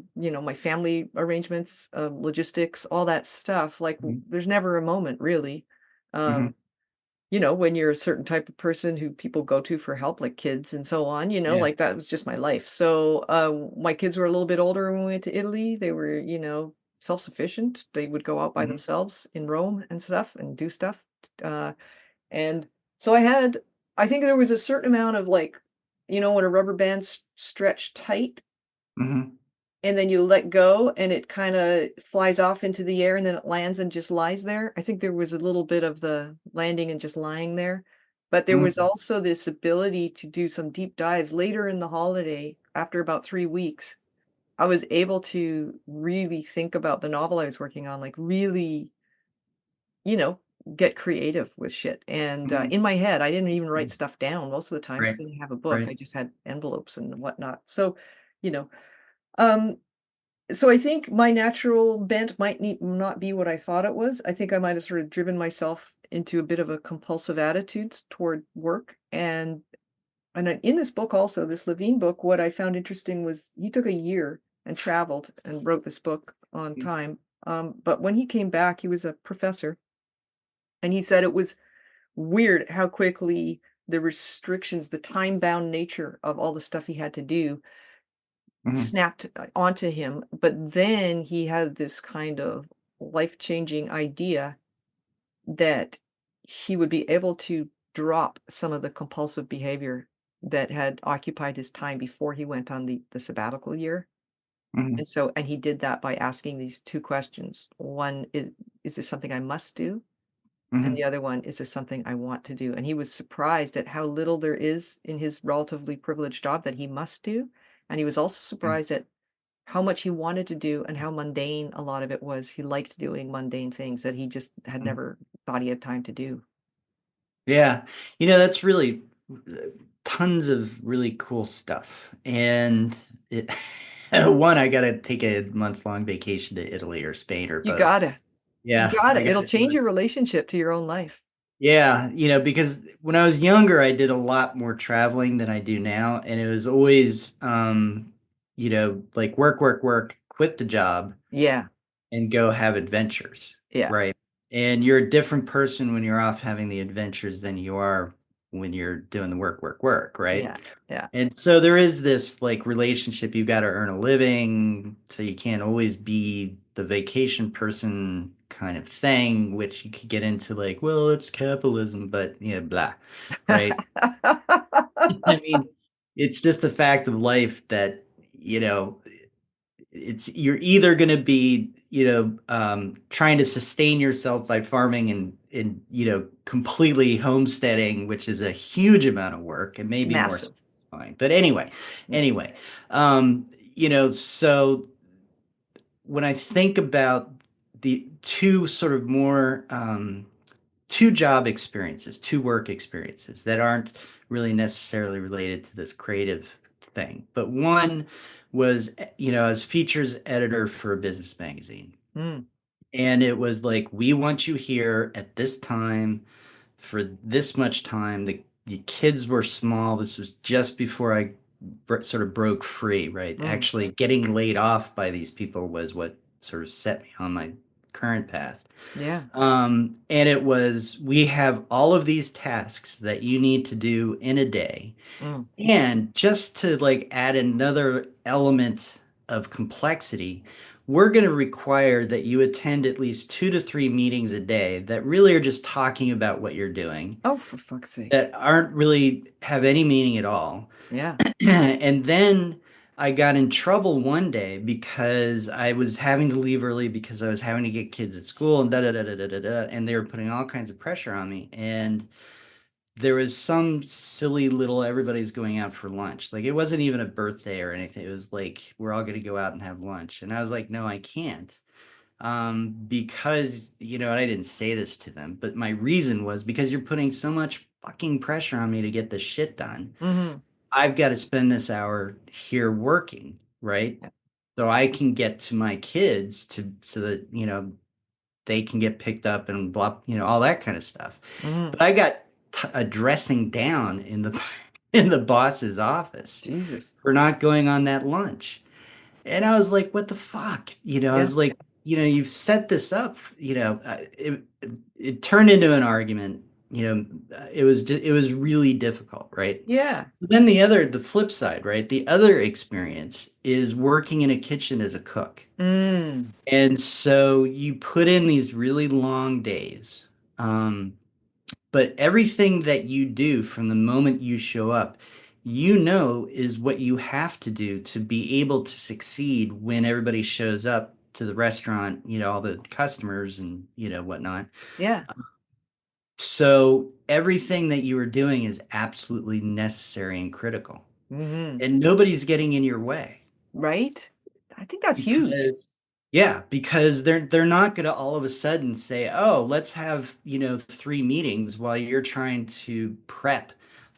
family arrangements, logistics, all that stuff. Like Mhm. there's never a moment really, Mhm. um, when you're a certain type of person who people go to for help, like kids and so on, Yeah. like that was just my life. So my kids were a little bit older when we went to Italy. They were, self-sufficient. They would go out by Mhm. themselves in Rome and stuff and do stuff. Uh, and so I think there was a certain amount of like, when a rubber band's stretched tight Mhm. and then you let go and it kind of flies off into the air and then it lands and just lies there. I think there was a little bit of the landing and just lying there. But there was Mhm. also this ability to do some deep dives later in the holiday after about 3 weeks. I was able to really think about the novel I was working on, like really you know, get creative with shit, and, Mhm. in my head, I didn't even write Mhm. stuff down most of the time Right. 'cause I didn't have a book, Right. I just had envelopes and whatnot, so, you know, um, so I think my natural bent might not be what I thought it was. I think I might have sort of driven myself into a bit of a compulsive attitude toward work, and in this book also, this Levine book, what I found interesting was he took a year and traveled and wrote this book on Mhm. time, but when he came back, he was a professor, and he said it was weird how quickly the restrictions, the time-bound nature of all the stuff he had to do Mhm. snapped onto him, but then he had this kind of life-changing idea that he would be able to drop some of the compulsive behavior that had occupied his time before he went on the sabbatical year, Mhm. and he did that by asking these 2 questions. One, is this something I must do? And the Mhm. other one, "Is this something I want to do?" And he was surprised at how little there is in his relatively privileged job that he must do, and he was also Yeah. surprised at how much he wanted to do and how mundane a lot of it was. He liked doing mundane things that he just had Mhm. never thought he had time to do. Yeah. That's really tons of really cool stuff. And it one, I gotta take a month-long vacation to Italy or Spain or You both. gotta. You Yeah, I gotta. It'll gotta do change it. your relationship to your own life. Yeah, because when I was younger, I did a lot more traveling than I do now, and it was always, like work, work, work, quit the job, Yeah. and go have adventures, Yeah. right? And you're a different person when you're off having the adventures than you are when you're doing the work, work, work, right? Yeah. Yeah. And so there is this like relationship. You've got to earn a living, so you can't always be the vacation person kind of thing, which you could get into like, well, it's capitalism, but yeah, blah, right? I mean, it's just the fact of life that, you know, it's you're either going to be trying to sustain yourself by farming and completely homesteading, which is a huge amount of work and maybe more Massive. satisfying. But anyway, Yeah. anyway, so when I think about the two sort of more two job experiences, two work experiences that aren't really necessarily related to this creative thing. But one was, as features editor for a business magazine. Mm. And it was like, we want you here at this time for this much time. The kids were small. This was just before I sort of broke free, right? Mm. Actually, getting laid off by these people was what sort of set me on my current path. Yeah. And it was, we have all of these tasks that you need to do in a day. Mm. And just to like add another element of complexity, we're going to require that you attend at least 2 to 3 meetings a day that really are just talking about what you're doing, Oh, for fuck's sake. that aren't really have any meaning at all. Yeah. And then I got in trouble one day because I was having to leave early because I was having to get kids at school and da da da da da da da, and they were putting all kinds of pressure on me. And there was some silly little everybody's going out for lunch. Like it wasn't even a birthday or anything. It was like we're all going to go out and have lunch. And I was like, no, I can't. Because, and I didn't say this to them, but my reason was because you're putting so much fucking pressure on me to get this shit done. Mm-hmm. I've got to spend this hour here working, right? Yeah. So I can get to my kids so that, they can get picked up and blah, all that kind of stuff. Mm-hmm. But I got a dressing down in the in the boss's office Jesus. for not going on that lunch. And I was like, what the fuck? I Yeah. was like, you've set this up, it turned into an argument. It was really difficult, right? Yeah. But then the flip side, right? The other experience is working in a kitchen as a cook. Mm. And so you put in these really long days. Um, but everything that you do from the moment you show up, is what you have to do to be able to succeed when everybody shows up to the restaurant, all the customers and, whatnot. Yeah. So everything that you are doing is absolutely necessary and critical. Mm-hmm. And nobody's getting in your way. Right? I think that's huge. Because yeah, because they're not going to all of a sudden say, "Oh, let's have, 3 meetings while you're trying to prep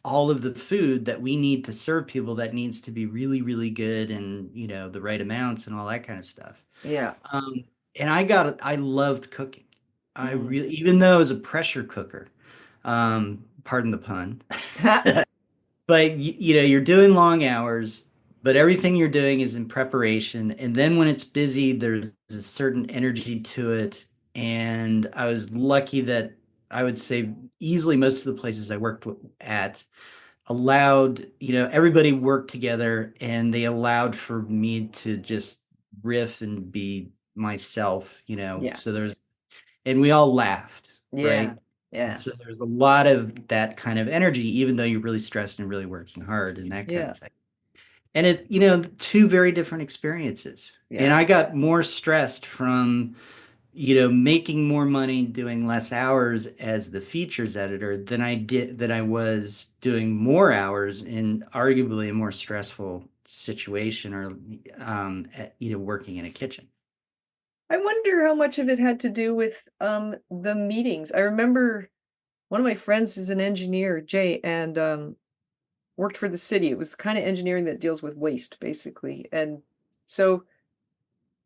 all of the food that we need to serve people that needs to be really, really good and, the right amounts and all that kind of stuff." Yeah. Um, and I loved cooking. I Mm. really, even though I was a pressure cooker, pardon the pun. But you're doing long hours, but everything you're doing is in preparation. And then when it's busy, there's a certain energy to it. And I was lucky that I would say easily most of the places I worked at allowed, everybody worked together and they allowed for me to just riff and be myself, Yeah. so and we all laughed, Yeah. right? Yeah. So there's a lot of that kind of energy, even though you're really stressed and really working hard and that kind Yeah. of thing. And two very different experiences. And Yeah. I got more stressed from, making more money doing less hours as the features editor than I was doing more hours in arguably a more stressful situation or, working in a kitchen. I wonder how much of it had to do with the meetings. I remember one of my friends is an engineer, Jay, and worked for the city. It was kind of engineering that deals with waste, basically. And so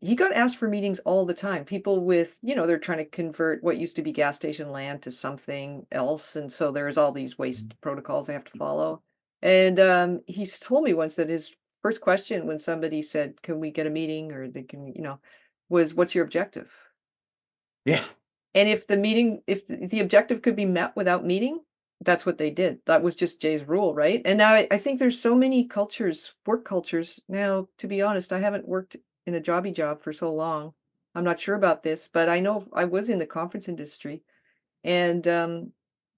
he got asked for meetings all the time. People with, they're trying to convert what used to be gas station land to something else. And so there's all these waste protocols they have to follow. And he's told me once that his first question when somebody said, can we get a meeting or they can, was, what's your objective? Yeah. And if the objective could be met without meeting, that's what they did. That was just Jay's rule, right? And now I think there's so many cultures, work cultures. Now, to be honest, I haven't worked in a jobby job for so long. I'm not sure about this, but I know I was in the conference industry. And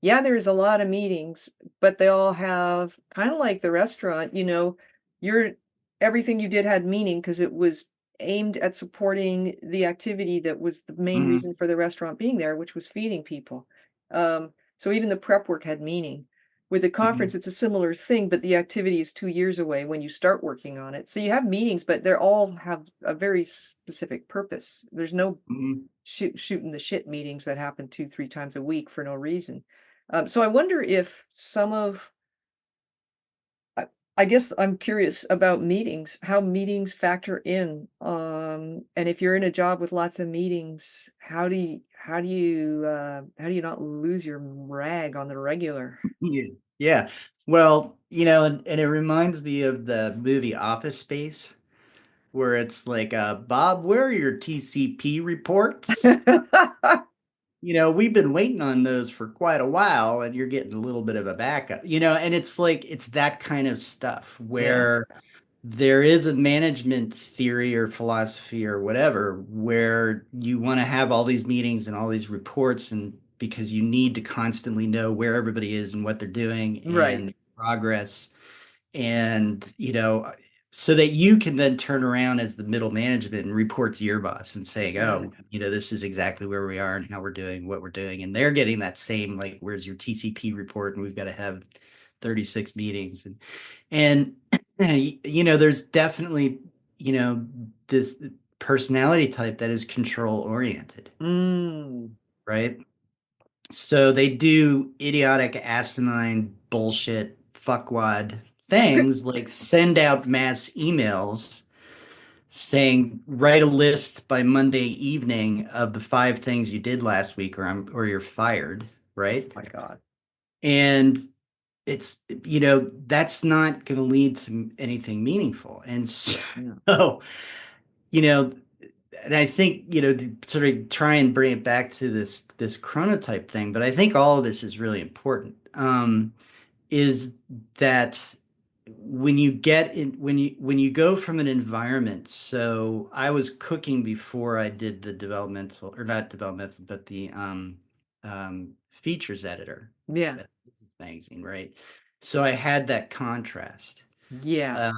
yeah, there's a lot of meetings, but they all have kind of like the restaurant, your everything you did had meaning because it was aimed at supporting the activity that was the main Mhm. reason for the restaurant being there, which was feeding people. So even the prep work had meaning. With the conference, Mhm. it's a similar thing, but the activity is 2 years away when you start working on it. So you have meetings, but they're all have a very specific purpose. There's no Mhm. shooting the shit meetings that happen 2, 3 times a week for no reason. So I wonder if some of I I guess I'm curious about meetings, how meetings factor in, and if you're in a job with lots of meetings, how do you not lose your rag on the regular? Yeah. Yeah. Well, and it reminds me of the movie Office Space, where it's like, Bob, where are your TCP reports? We've been waiting on those for quite a while, and you're getting a little bit of a backup, and it's like, it's that kind of stuff Yeah. where there is a management theory or philosophy or whatever where you want to have all these meetings and all these reports, and because you need to constantly know where everybody is and what they're doing Right. and progress, and so that you can then turn around as the middle management and report to your boss and say, Right. oh, this is exactly where we are and how we're doing what we're doing, and they're getting that same, like, where's your TCP report, and we've got to have 36 meetings, and there's definitely this personality type that is control oriented, Mm. right? So they do idiotic, asinine, bullshit, fuckwad things like send out mass emails saying, write a list by Monday evening of the 5 things you did last week, or you're fired, right? My God. And it's, that's not going to lead to anything meaningful. And so, Yeah. you know, and I think, to sort of try and bring it back to this chronotype thing, but I think all of this is really important. Is that when you get in, when you go from an environment, so I was cooking before I did the developmental, or not developmental, but the features editor Yeah. at Business Magazine, right? So I had that contrast. Yeah.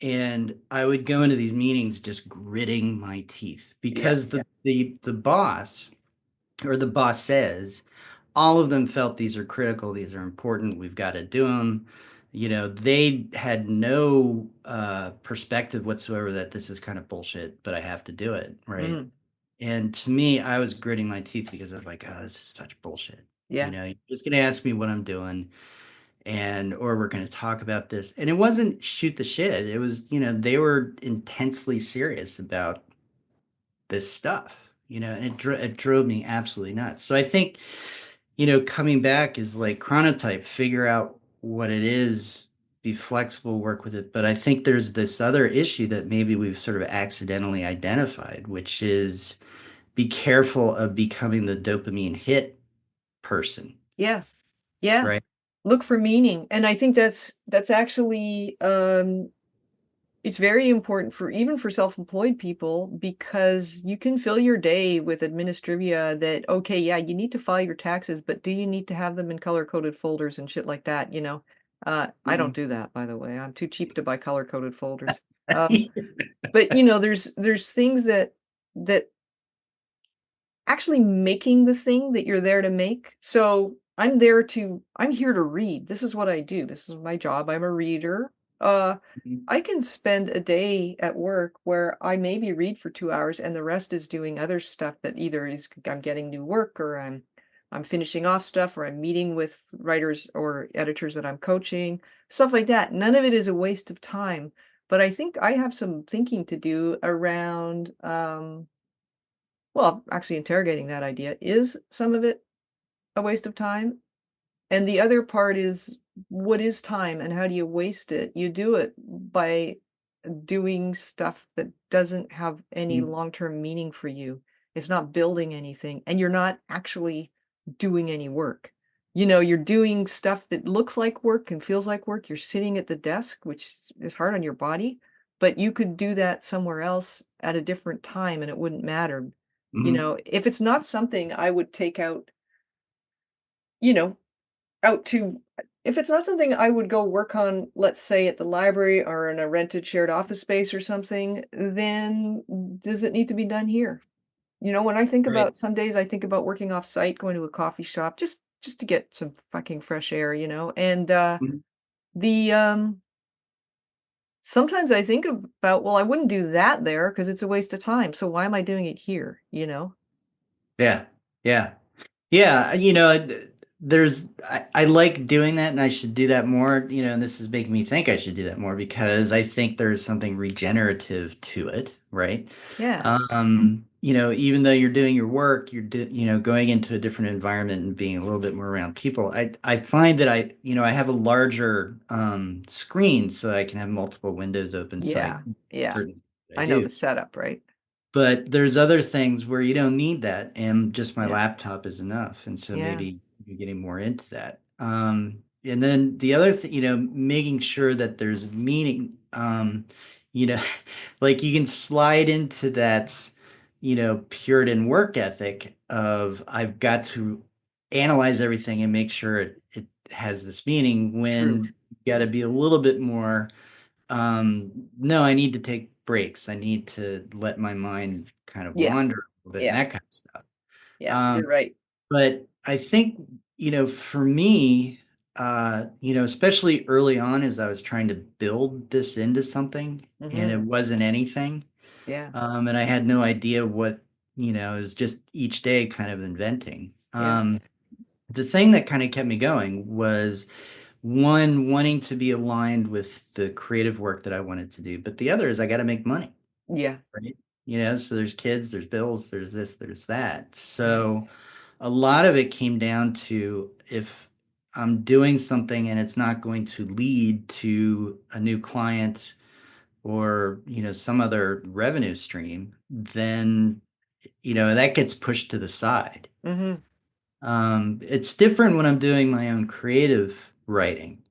And I would go into these meetings just gritting my teeth Yeah. because the boss, or the boss says, all of them felt these are critical, these are important, we've got to do them. They had no perspective whatsoever that this is kind of bullshit, but I have to do it, right? Mm. And to me, I was gritting my teeth because I was like, oh, this is such bullshit. Yeah. You're just gonna ask me what I'm doing, or we're going to talk about this. And it wasn't shoot the shit. It was, they were intensely serious about this stuff, and it drove me absolutely nuts. So I think, coming back is like chronotype, figure out what it is, be flexible, work with it. But I think there's this other issue that maybe we've sort of accidentally identified, which is be careful of becoming the dopamine hit person, Yeah. Yeah. right? Look for meaning. And I think that's actually it's very important for even for self-employed people because you can fill your day with administrivia that, okay, yeah, you need to file your taxes, but do you need to have them in color-coded folders and shit like that, you know? I don't Mhm. do that, by the way. I'm too cheap to buy color-coded folders. But there's things that actually making the thing that you're there to make. So I'm here to read. This is what I do. This is my job. I'm a reader. Uh, Mhm. I can spend a day at work where I maybe read for 2 hours and the rest is doing other stuff that either is I'm getting new work or I'm finishing off stuff or I'm meeting with writers or editors that I'm coaching, stuff like that. None of it is a waste of time. But I think I have some thinking to do around well, actually interrogating that idea. Is some of it a waste of time? And the other part is, what is time and how do you waste it? You do it by doing stuff that doesn't have any Mhm. long-term meaning for you. It's not building anything, and you're not actually doing any work. You're doing stuff that looks like work and feels like work. You're sitting at the desk, which is hard on your body, but you could do that somewhere else at a different time and it wouldn't matter. Mhm. If it's not something I would take out, you know, out to if it's not something I would go work on, let's say at the library or in a rented shared office space or something, then does it need to be done here? When I think Right. about some days I think about working off site, going to a coffee shop just to get some fucking fresh air, And Mhm. the sometimes I think about, well, I wouldn't do that there because it's a waste of time. So why am I doing it here? Yeah. Yeah. Yeah. I like doing that, and I should do that more, and this is making me think I should do that more because I think there's something regenerative to it, right? Yeah. Even though you're doing your work, going into a different environment and being a little bit more around people. I find that I have a larger screen so I can have multiple windows open, so I Yeah. Yeah. certain I I know the do. setup, right? But there's other things where you don't need that, and just my Yeah. laptop is enough. And so Yeah. maybe you're getting more into that. And then the other thing, making sure that there's meaning, you know, like you can slide into that, Puritan work ethic of I've got to analyze everything and make sure it has this meaning True. when you got to be a little bit more no, I need to take breaks. I need to let my mind kind of Yeah. wander a little bit and Yeah. that kind of stuff. Yeah. Um, You're right. but I think, for me, especially early on as I was trying to build this into something and it Hmm. wasn't anything, Yeah. and I had no idea what, it was just each day kind of inventing. Yeah. The thing that kind of kept me going was one, wanting to be aligned with the creative work that I wanted to do, but the other is I got to make money, Yeah. right? So there's kids, there's bills, there's this, there's that. Yeah. So a lot of it came down to if I'm doing something and it's not going to lead to a new client or, some other revenue stream, then, that gets pushed to the side. Hmm. It's different when I'm doing my own creative writing,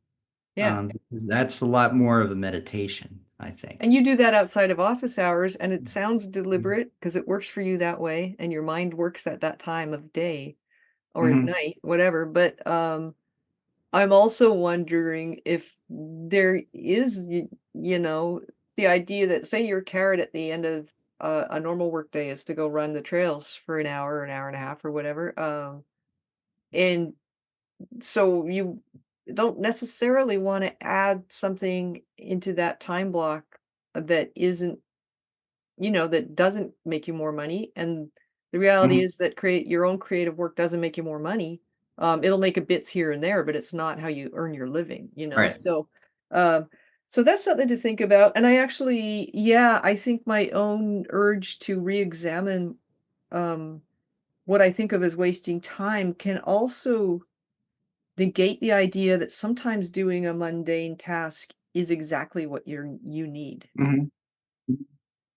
Yeah. because that's a lot more of a meditation, I think. And you do that outside of office hours, and it sounds deliberate because it works for you that way, and your mind works at that time of day or at Mhm. night, whatever. But I'm also wondering if there is, the idea that, say, your carrot at the end of a normal work day is to go run the trails for an hour and a half, or whatever. And so you don't necessarily want to add something into that time block that isn't, that doesn't make you more money. And the reality Mhm. is that create your own creative work doesn't make you more money. It'll make a bits here and there, but it's not how you earn your living, Right. Um, so that's something to think about. And I actually, yeah, I think my own urge to re-examine um, what I think of as wasting time can also negate the idea that sometimes doing a mundane task is exactly what you need. Mhm.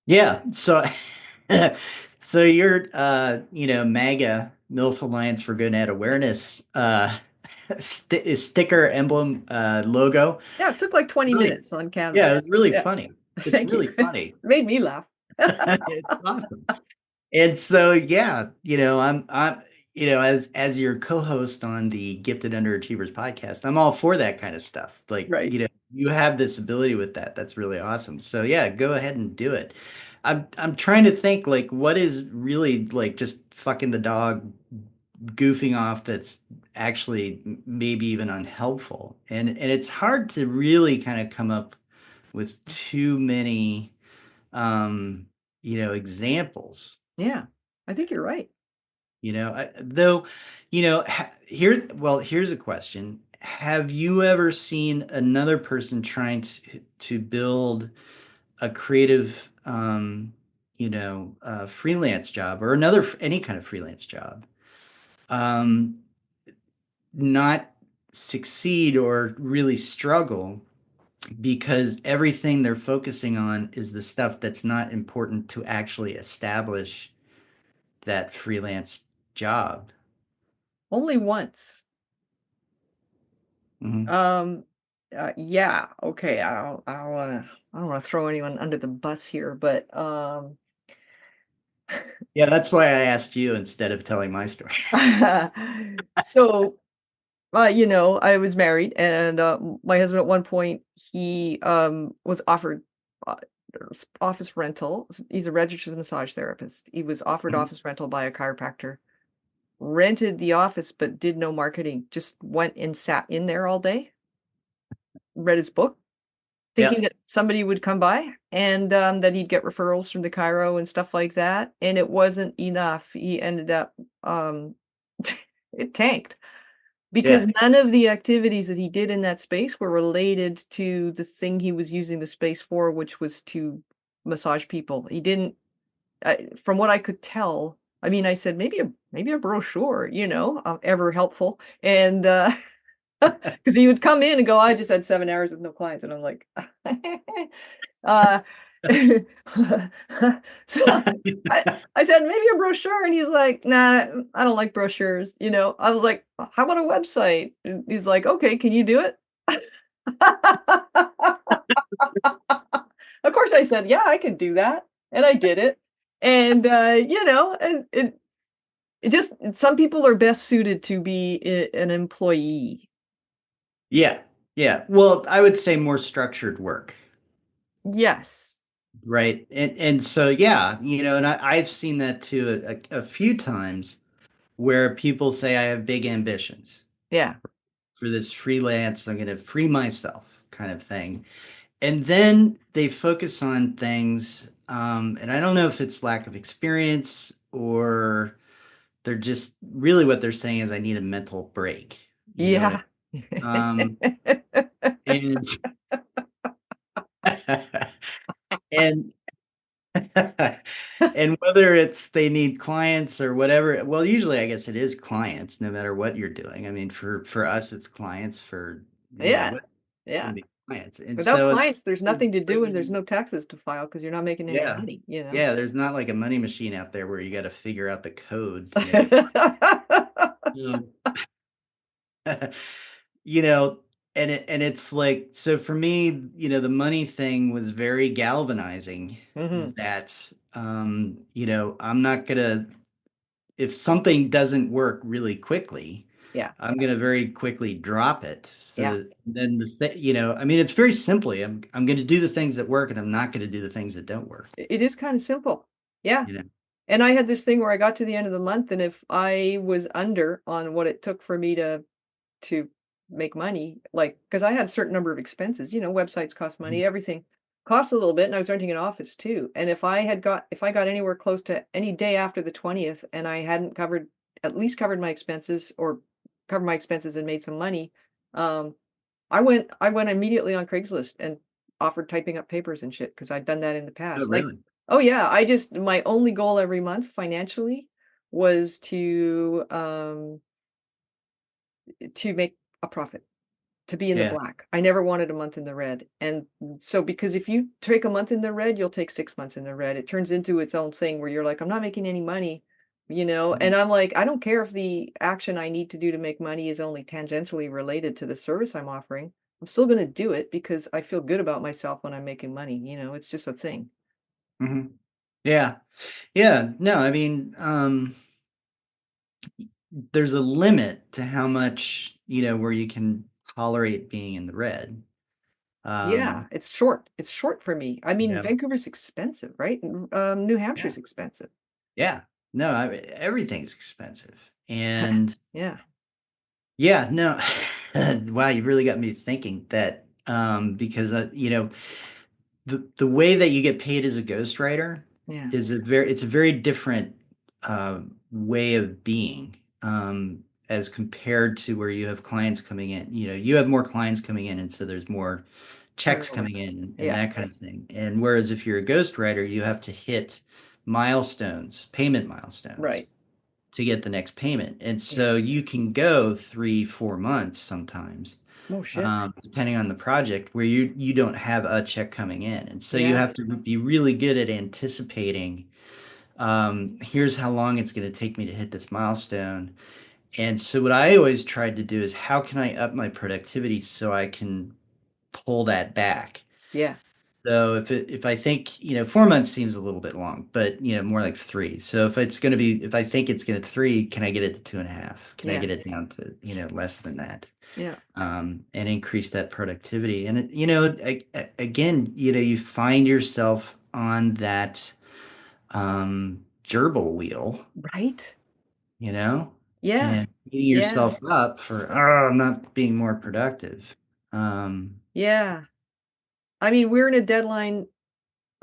Yeah. So, so your, MAGA, MILF Alliance for Gonad Awareness, sticker emblem, logo. Yeah, it took like 20 Really, minutes on Canva. yeah, it was really Yeah. funny. It's Thank you. really funny. Made me laugh. It's awesome. And so, yeah, I'm, as your co-host on the Gifted Underachievers podcast, I'm all for that kind of stuff. Like, Right. you have this ability with that. That's really awesome. So yeah, go ahead and do it. I'm trying to think like what is really like just fucking the dog goofing off that's actually maybe even unhelpful. And it's hard to really kind of come up with too many examples. Yeah. I think you're right. Though, here's a question. Have you ever seen another person trying to build a creative, freelance job or any kind of freelance job, um, not succeed or really struggle because everything they're focusing on is the stuff that's not important to actually establish that freelance job? Only once. Mhm. Um, yeah, okay. I don't wanna throw anyone under the bus here, but Yeah, that's why I asked you instead of telling my story. so I was married, and my husband at one point he was offered uh, office rental. He's a registered massage therapist. He was offered Mhm. office rental by a chiropractor, rented the office, but did no marketing. Just went and sat in there all day, read his book, thinking Yep. that somebody would come by and that he'd get referrals from the chiro and stuff like that. And it wasn't enough. He ended up um, it tanked. Because Yeah. none of the activities that he did in that space were related to the thing he was using the space for, which was to massage people. He didn't, from what I could tell. I mean, I said maybe a brochure, ever helpful, and because he would come in and go, I just had 7 hours with no clients, and I'm like, uh, So I said, "Maybe a brochure," and he's like, "Nah, I don't like brochures," you know? I was like, "How about a website?" And he's like, "Okay, can you do it?" Of course, I said, "Yeah, I can do that," and I did it, and, and it just some people are best suited to be an employee. Yeah, yeah. Well, I would say more structured work, Yes. right? And so yeah, and I've seen that too a few times where people say I have big ambitions Yeah. for this freelance, I'm going to free myself kind of thing. And then they focus on things, and I don't know if it's lack of experience or they're just really what they're saying is I need a mental break. You know what I Yeah. and and and whether it's they need clients or whatever, well, usually I guess it is clients, no matter what you're doing. I mean, for us, it's clients. For Yeah. what Yeah. gonna be clients, and Without so clients, there's it's nothing to do and there's bringing, no taxes to file because 'cause you're not making any yeah, money, you know? yeah. There's not like a money machine out there where you got to figure out the code to make it. Um, you know, and it's like so for me, the money thing was very galvanizing. Mhm. That I'm not gonna if something doesn't work really quickly, Yeah. I'm gonna very quickly drop it. Yeah. Then I mean, it's very simply, I'm gonna do the things that work, and I'm not gonna do the things that don't work. It is kinda simple. Yeah. You know. And I had this thing where I got to the end of the month, and if I was under on what it took for me to make money, like because I had a certain number of expenses, websites cost Mhm. money, everything costs a little bit, and I was renting an office too. And if I got anywhere close to any day after the 20th and I hadn't at least covered my expenses or covered my expenses and made some money, um, I went immediately on Craigslist and offered typing up papers and shit because 'cause I'd done that in the Oh, past. Like, really? oh yeah, my only goal every month financially was to make a profit. To be in the Yeah. black. I never wanted a month in the red, and so because if you take a month in the red, you'll take 6 months in the red. It turns into its own thing where you're like, "I'm not making any money," Mhm. and I'm like, "I don't care if the action I need to do to make money is only tangentially related to the service I'm offering. I'm still gonna do it because I feel good about myself when I'm making money," it's just a thing. Mhm. Yeah. Yeah. No, I mean, there's a limit to how much, where you can tolerate being in the red. Yeah, Um, it's short. It's short for me. I you mean, know, Vancouver's expensive, right? New yeah. Hampshire's expensive. Yeah. No, everything's expensive. And Yeah, yeah, no. Wow, you really got me thinking that because the way that you get paid as a ghostwriter yeah. it's a very different way of being as compared to where you have clients coming in. You have more clients coming in, and so there's more checks Turnover. coming in and Yeah, that kind of thing. And whereas if you're a ghostwriter, you have to hit milestones, payment milestones right. to get the next payment. And Yeah. so you can go 3, 4 months sometimes, Oh, shit. depending on the project, where you don't have a check coming in. And so you Yeah, have to be really good at anticipating, here's how long it's going to take me to hit this milestone. And so what I always tried to do is how can I up my productivity so I can pull that back? yeah, So if I think, 4 months seems a little bit long, but more like three. So if I think it's gonna 3, can I get it to 2.5? Can I yeah, get it down to, less than that? yeah, And increase that productivity. And again, you find yourself on that gerbil wheel, right? you know, Yeah, and beating yeah, yourself up for, oh, I'm not being more productive. Um, yeah. I mean, we're in a deadline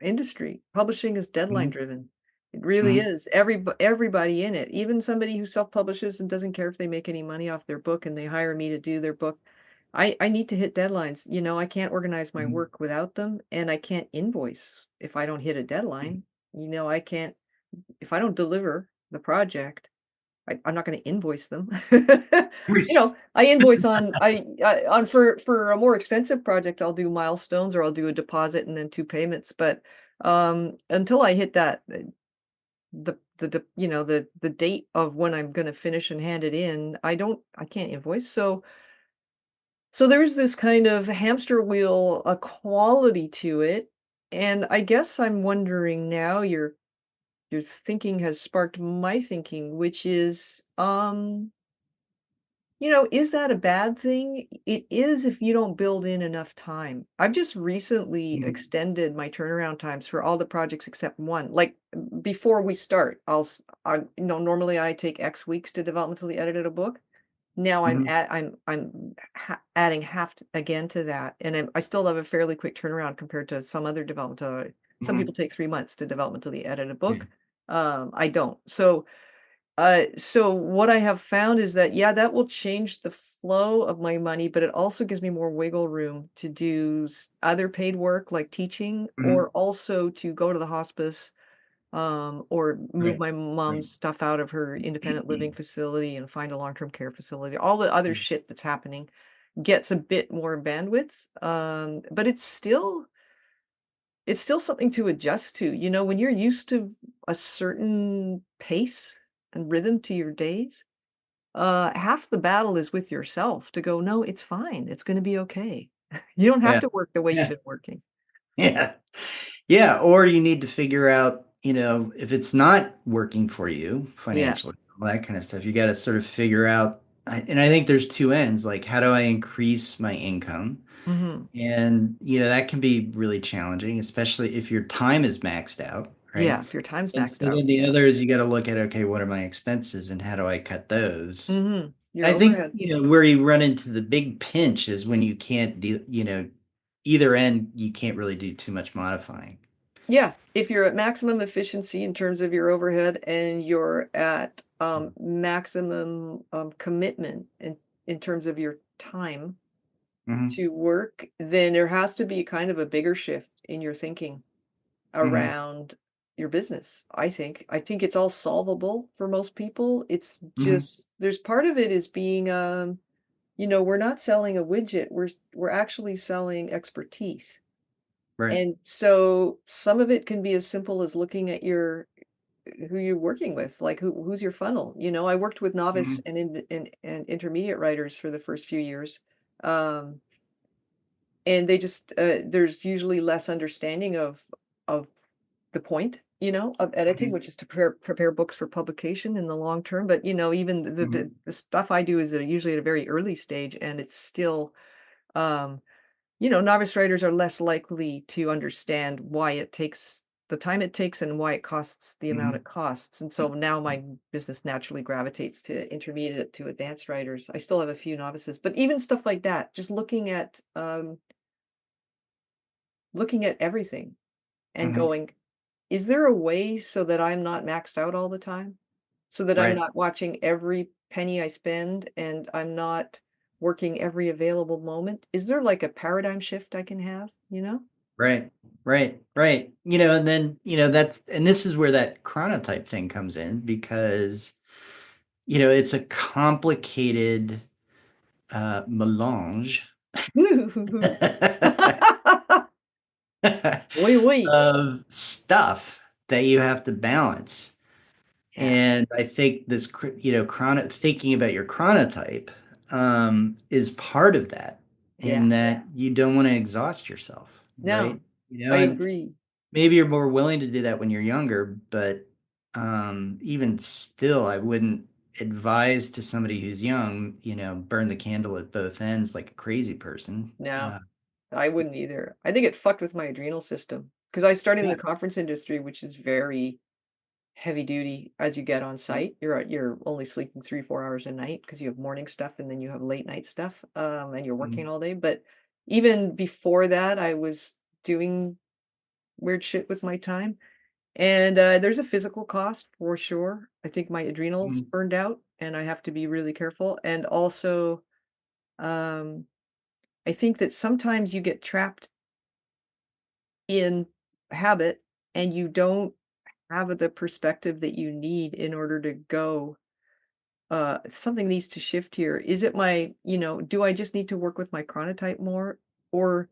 industry. Publishing is deadline mhm, driven. It really mhm, is. Everybody in it, even somebody who self-publishes and doesn't care if they make any money off their book and they hire me to do their book. I need to hit deadlines. I can't organize my mhm, work without them, and I can't invoice if I don't hit a deadline. I can't if I don't deliver the project. I'm not gonna invoice them. I invoice for a more expensive project, I'll do milestones or I'll do a deposit and then 2 payments, but Until I hit that, the date of when I'm gonna finish and hand it in, I can't invoice. So there's this kind of hamster wheel, a quality to it, and I guess I'm wondering now, your thinking has sparked my thinking, which is, is that a bad thing? It is if you don't build in enough time. I've just recently Mhm. extended my turnaround times for all the projects except one. Like before we start, normally I take X weeks to developmentally edit a book. Now Mhm. adding again to that, and I still have a fairly quick turnaround compared to some other developmental. Some Mhm. people take 3 months to developmentally edit a Yeah. book. I don't. So what I have found is that, yeah, that will change the flow of my money, but it also gives me more wiggle room to do other paid work like teaching, Mhm. or also to go to the hospice, or move Right. my Right. mom's stuff out of her independent living facility and find a long-term care facility. All the other Mm. shit that's happening gets a bit more bandwidth, but it's still something to adjust to. When you're used to a certain pace and rhythm to your days, half the battle is with yourself to go, "No, it's fine. It's gonna be okay." You don't have Yeah. to work the way you've Yeah. been working. Yeah. Yeah, or you need to figure out, if it's not working for you Yeah. financially, all that kind of stuff. You got to sort of figure out, and I think there's two ends, like how do I increase my income? Mhm. And, that can be really challenging, especially if your time is maxed out, right? Yeah, if your time's And so maxed out, then the yeah. other is you got to look at, okay, what are my expenses and how do I cut those? Mhm. Your I think, overhead. where you run into the big pinch is when you can't do, either end, you can't really do too much modifying. Yeah, if you're at maximum efficiency in terms of your overhead and you're at, maximum, commitment in terms of your time Hmm. to work, then there has to be kind of a bigger shift in your thinking Hmm. around your business, I think. I think it's all solvable for most people. It's Hmm. just there's part of it is being, we're not selling a widget, we're actually selling expertise. Right. And so some of it can be as simple as looking at who you're working with, like who's your funnel. I worked with novice Mhm. and intermediate writers for the first few years. Um, and they just there's usually less understanding of the point, of editing, Mhm. which is to prepare books for publication in the long term. But even Mhm. the stuff I do is usually at a very early stage, and it's still um, novice writers are less likely to understand why it takes the time it takes and why it costs the amount Mhm. it costs. And so now my business naturally gravitates to intermediate to advanced writers. I still have a few novices, but even stuff like that, just looking at everything and Mhm. going, is there a way so that I'm not maxed out all the time? So that I'm Right. not watching every penny I spend and I'm not working every available moment? Is there like a paradigm shift I can have? Right. Right. Right. And then, and this is where that chronotype thing comes in because, it's a complicated melange Oui, oui. of stuff that you have to balance. Yeah, And I think this, thinking about your chronotype is part of that, in yeah. that you don't want to exhaust yourself, No, right? I And agree. maybe you're more willing to do that when you're younger, but even still, I wouldn't advise to somebody who's young, burn the candle at both ends like a crazy person. No, I wouldn't either. I think it fucked with my adrenal system because I started in Yeah. the conference industry, which is very heavy duty as you get on site. You're only sleeping 3, 4 hours a night because you have morning stuff and then you have late night stuff, and you're working Mhm. all day. But even before that, I was doing weird shit with my time. And there's a physical cost for sure. I think my adrenals Mhm. burned out and I have to be really careful. And also, um, I think that sometimes you get trapped in habit and you don't have the perspective that you need in order to go. Something needs to shift here. Is it do I just need to work with my chronotype more, or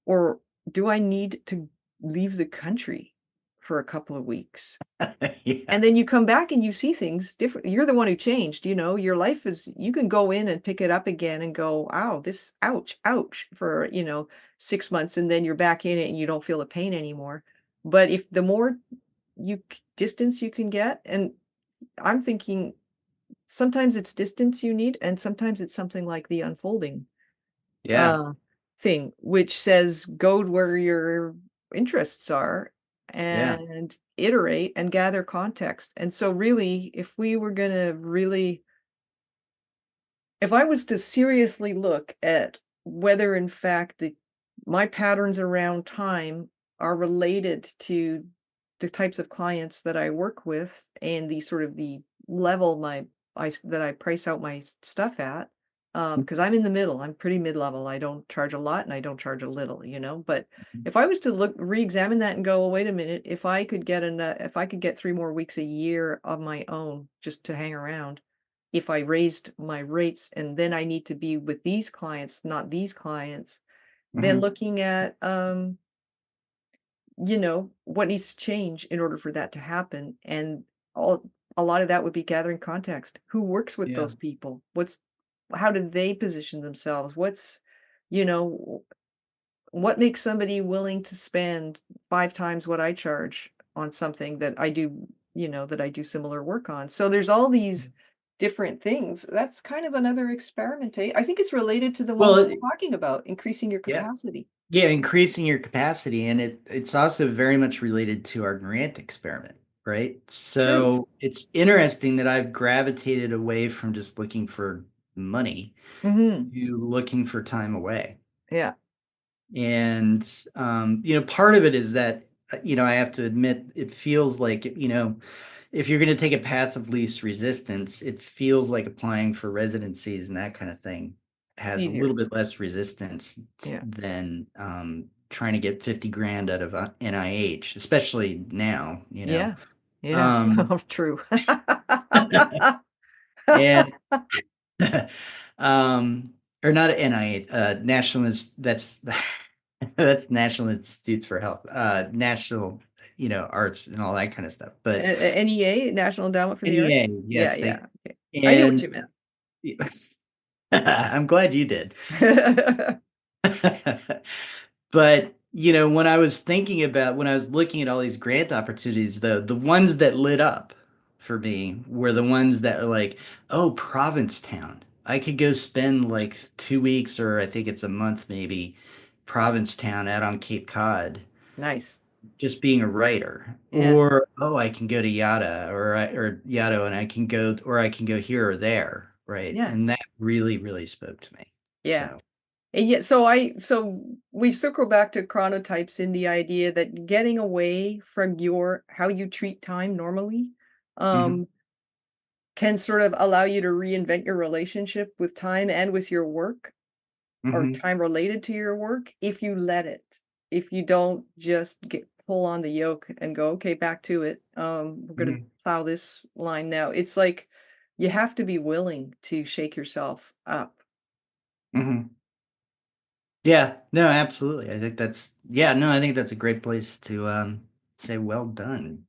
or do I need to? leave the country for a couple of weeks. Yeah. And then you come back and you see things different. You're the one who changed, your life is you can go in and pick it up again and go, "Ow, this ouch, ouch," for, 6 months, and then you're back in it and you don't feel the pain anymore. But if the more distance you can get, and I'm thinking sometimes it's distance you need, and sometimes it's something like the unfolding Yeah. uh, thing, which says go where your interests are Yeah. and iterate and gather context. And so, really, if I was to seriously look at whether, in fact, my patterns around time are related to the types of clients that I work with and the level that I price out my stuff at, because I'm in the middle. I'm pretty mid-level. I don't charge a lot and I don't charge a little, but if I was to re-examine that and go, well, wait a minute, if I could get 3 more weeks a year of my own just to hang around, if I raised my rates and then I need to be with these clients, not these clients, then Mhm. looking at, what needs to change in order for that to happen. And all a lot of that would be gathering context. Who works with Yeah. those people? How do they position themselves? You know, what makes somebody willing to spend 5 times what I charge on something that I do similar work on? So there's all these different things. That's kind of another experiment. I think it's related to the one Well, we were talking about, increasing your yeah. capacity. Yeah, increasing your capacity, and it's also very much related to our grant experiment, right? True. So it's interesting that I've gravitated away from just looking for money Mhm. to looking for time away. Yeah. And part of it is that I have to admit it feels like, if you're going to take a path of least resistance, it feels like applying for residencies and that kind of thing It's has a easier. little bit less resistance Yeah. than trying to get 50 grand out of NIH, especially now. Yeah. Yeah. Um, True. and um, or not NIH, that's that's National Institutes for Health, national, arts and all that kind of stuff. But NEA, National Endowment for the NEA, Arts? Yeah, yes, yeah. Okay. I knew what and you meant. I'm glad you did. But, when I was looking at all these grant opportunities, the ones that lit up for me were the ones that are like, oh, Provincetown. I could go spend like 2 weeks, or I think it's a month maybe, Provincetown out on Cape Cod, Nice. just being a writer. Yeah. Or, oh, I can go to Yada, or Yado, and I can go here or there, right? Yeah. And that really, really spoke to me. Yeah. So, And yet, so we circle back to chronotypes in the idea that getting away from how you treat time normally, mhm, um, can sort of allow you to reinvent your relationship with time and with your work, or mhm, time related to your work, if you let it. If you don't just pull on the yoke and go, okay, back to it. We're gonna mhm, plow this line now. It's like you have to be willing to shake yourself up. mhm. Yeah, no, absolutely. Yeah, no, I think that's a great place to say well done,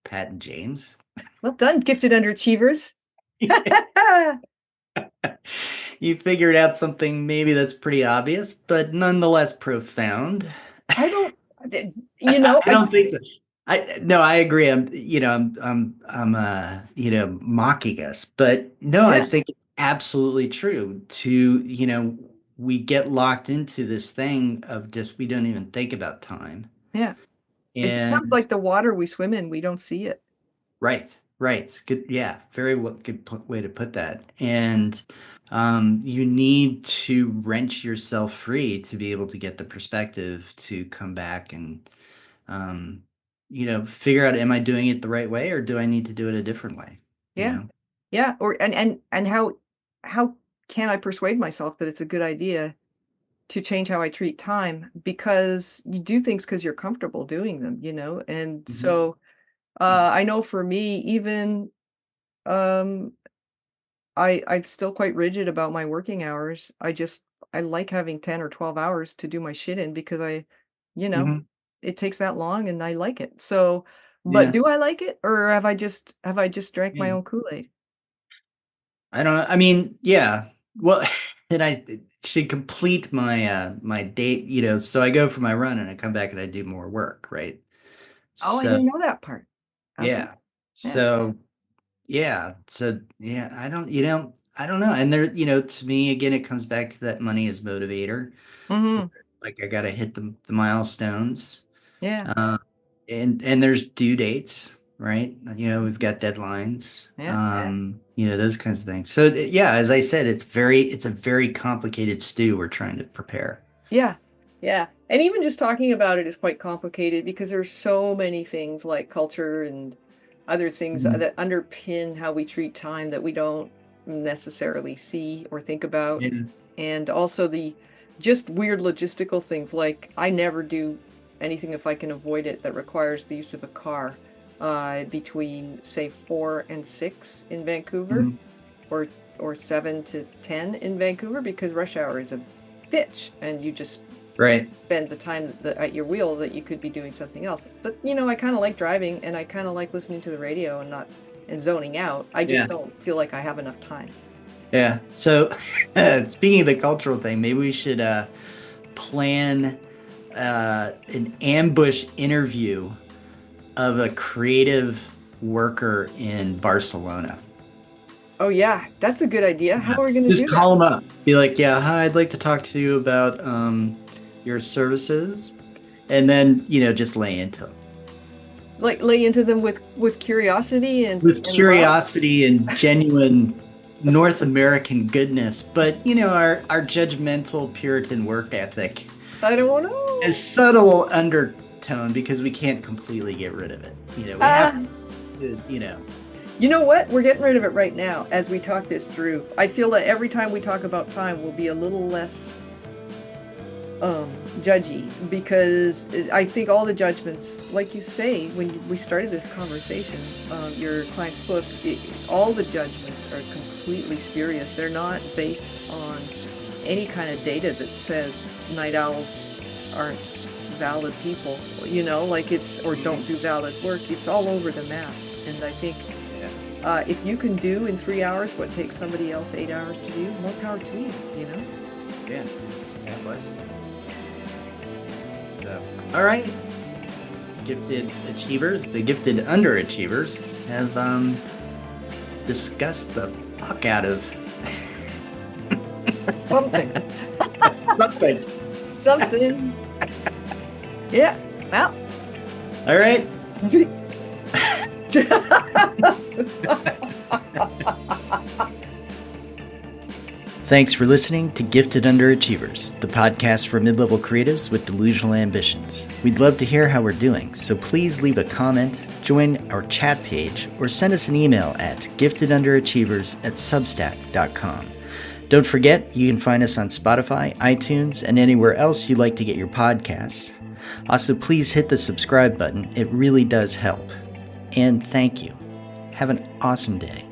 Pat and James. Well done, gifted underachievers. You figured out something maybe that's pretty obvious, but nonetheless profound. I don't, I I don't think so. I agree. Mocking us, but no, I yeah, think it's absolutely true. We get locked into this thing of just we don't even think about time. yeah. It becomes And like the water we swim in. We don't see it. right, right. Good, yeah, way to put that. And you need to wrench yourself free to be able to get the perspective to come back and um, figure out, am I doing it the right way or do I need to do it a different way? You Yeah. know? Yeah. Or and how can I persuade myself that it's a good idea to change how I treat time? Because you do things because you're comfortable doing them, And Mhm. so I know for me, even um I'm still quite rigid about my working hours. I like having 10 or 12 hours to do my shit in because you know, Mhm. it takes that long and I like it. So, but Yeah. do I like it, or have I just drank my Yeah. own Kool-Aid? I don't know. I mean, yeah. Well, and I should complete my date, so I go for my run and I come back and I do more work, right? Oh, I So, didn't know that part. Okay. yeah. Yeah. So, yeah. So, yeah, I don't know. And there, to me, again, it comes back to that money as motivator. Mhm. Like I got to hit the milestones. Yeah. Uh, and there's due dates, right? We've got deadlines, Yeah. Yeah. those kinds of things. So yeah, as I said, it's a very complicated stew we're trying to prepare. Yeah. Yeah. And even just talking about it is quite complicated because there's so many things like culture and other things Mhm. that underpin how we treat time that we don't necessarily see or think about. Yeah. And also the just weird logistical things like I never do anything if I can avoid it that requires the use of a car between say 4 and 6 in Vancouver Mhm. or 7 to 10 in Vancouver because rush hour is a bitch and you just Right. spend the time at your wheel that you could be doing something else. But I kind of like driving and I kind of like listening to the radio and not and zoning out. I just Yeah. don't feel like I have enough time. Yeah. So speaking of the cultural thing, maybe we should plan an ambush interview of a creative worker in Barcelona. Oh yeah, that's a good idea. How Yeah. are we going to Just do that? call them up. Be like, yeah, hi, I'd like to talk to you about your services. And then, just lay into them. Like lay into them with curiosity With and love. curiosity and genuine North American goodness. But, our judgmental Puritan work ethic I don't know. is subtle undertone because we can't completely get rid of it. We have to, You know what? We're getting rid of it right now as we talk this through. I feel that every time we talk about time, we'll be a little less judgy because I think all the judgments, like you say, when we started this conversation, your client's book, all the judgments are completely spurious. They're not based on any kind of data that says night owls aren't valid people, like or don't do valid work. It's all over the map. And I think if you can do in 3 hours what takes somebody else 8 hours to do, more power to you, Yeah. God bless. So, all right. Gifted Achievers, the Gifted Underachievers, have discussed the fuck out of Something. something. Something. Yeah. Well. All right. Thanks for listening to Gifted Underachievers, the podcast for mid-level creatives with delusional ambitions. We'd love to hear how we're doing, so please leave a comment, join our chat page, or send us an email at giftedunderachievers@substack.com. Don't forget, you can find us on Spotify, iTunes, and anywhere else you like to get your podcasts. Also, please hit the subscribe button. It really does help. And thank you. Have an awesome day.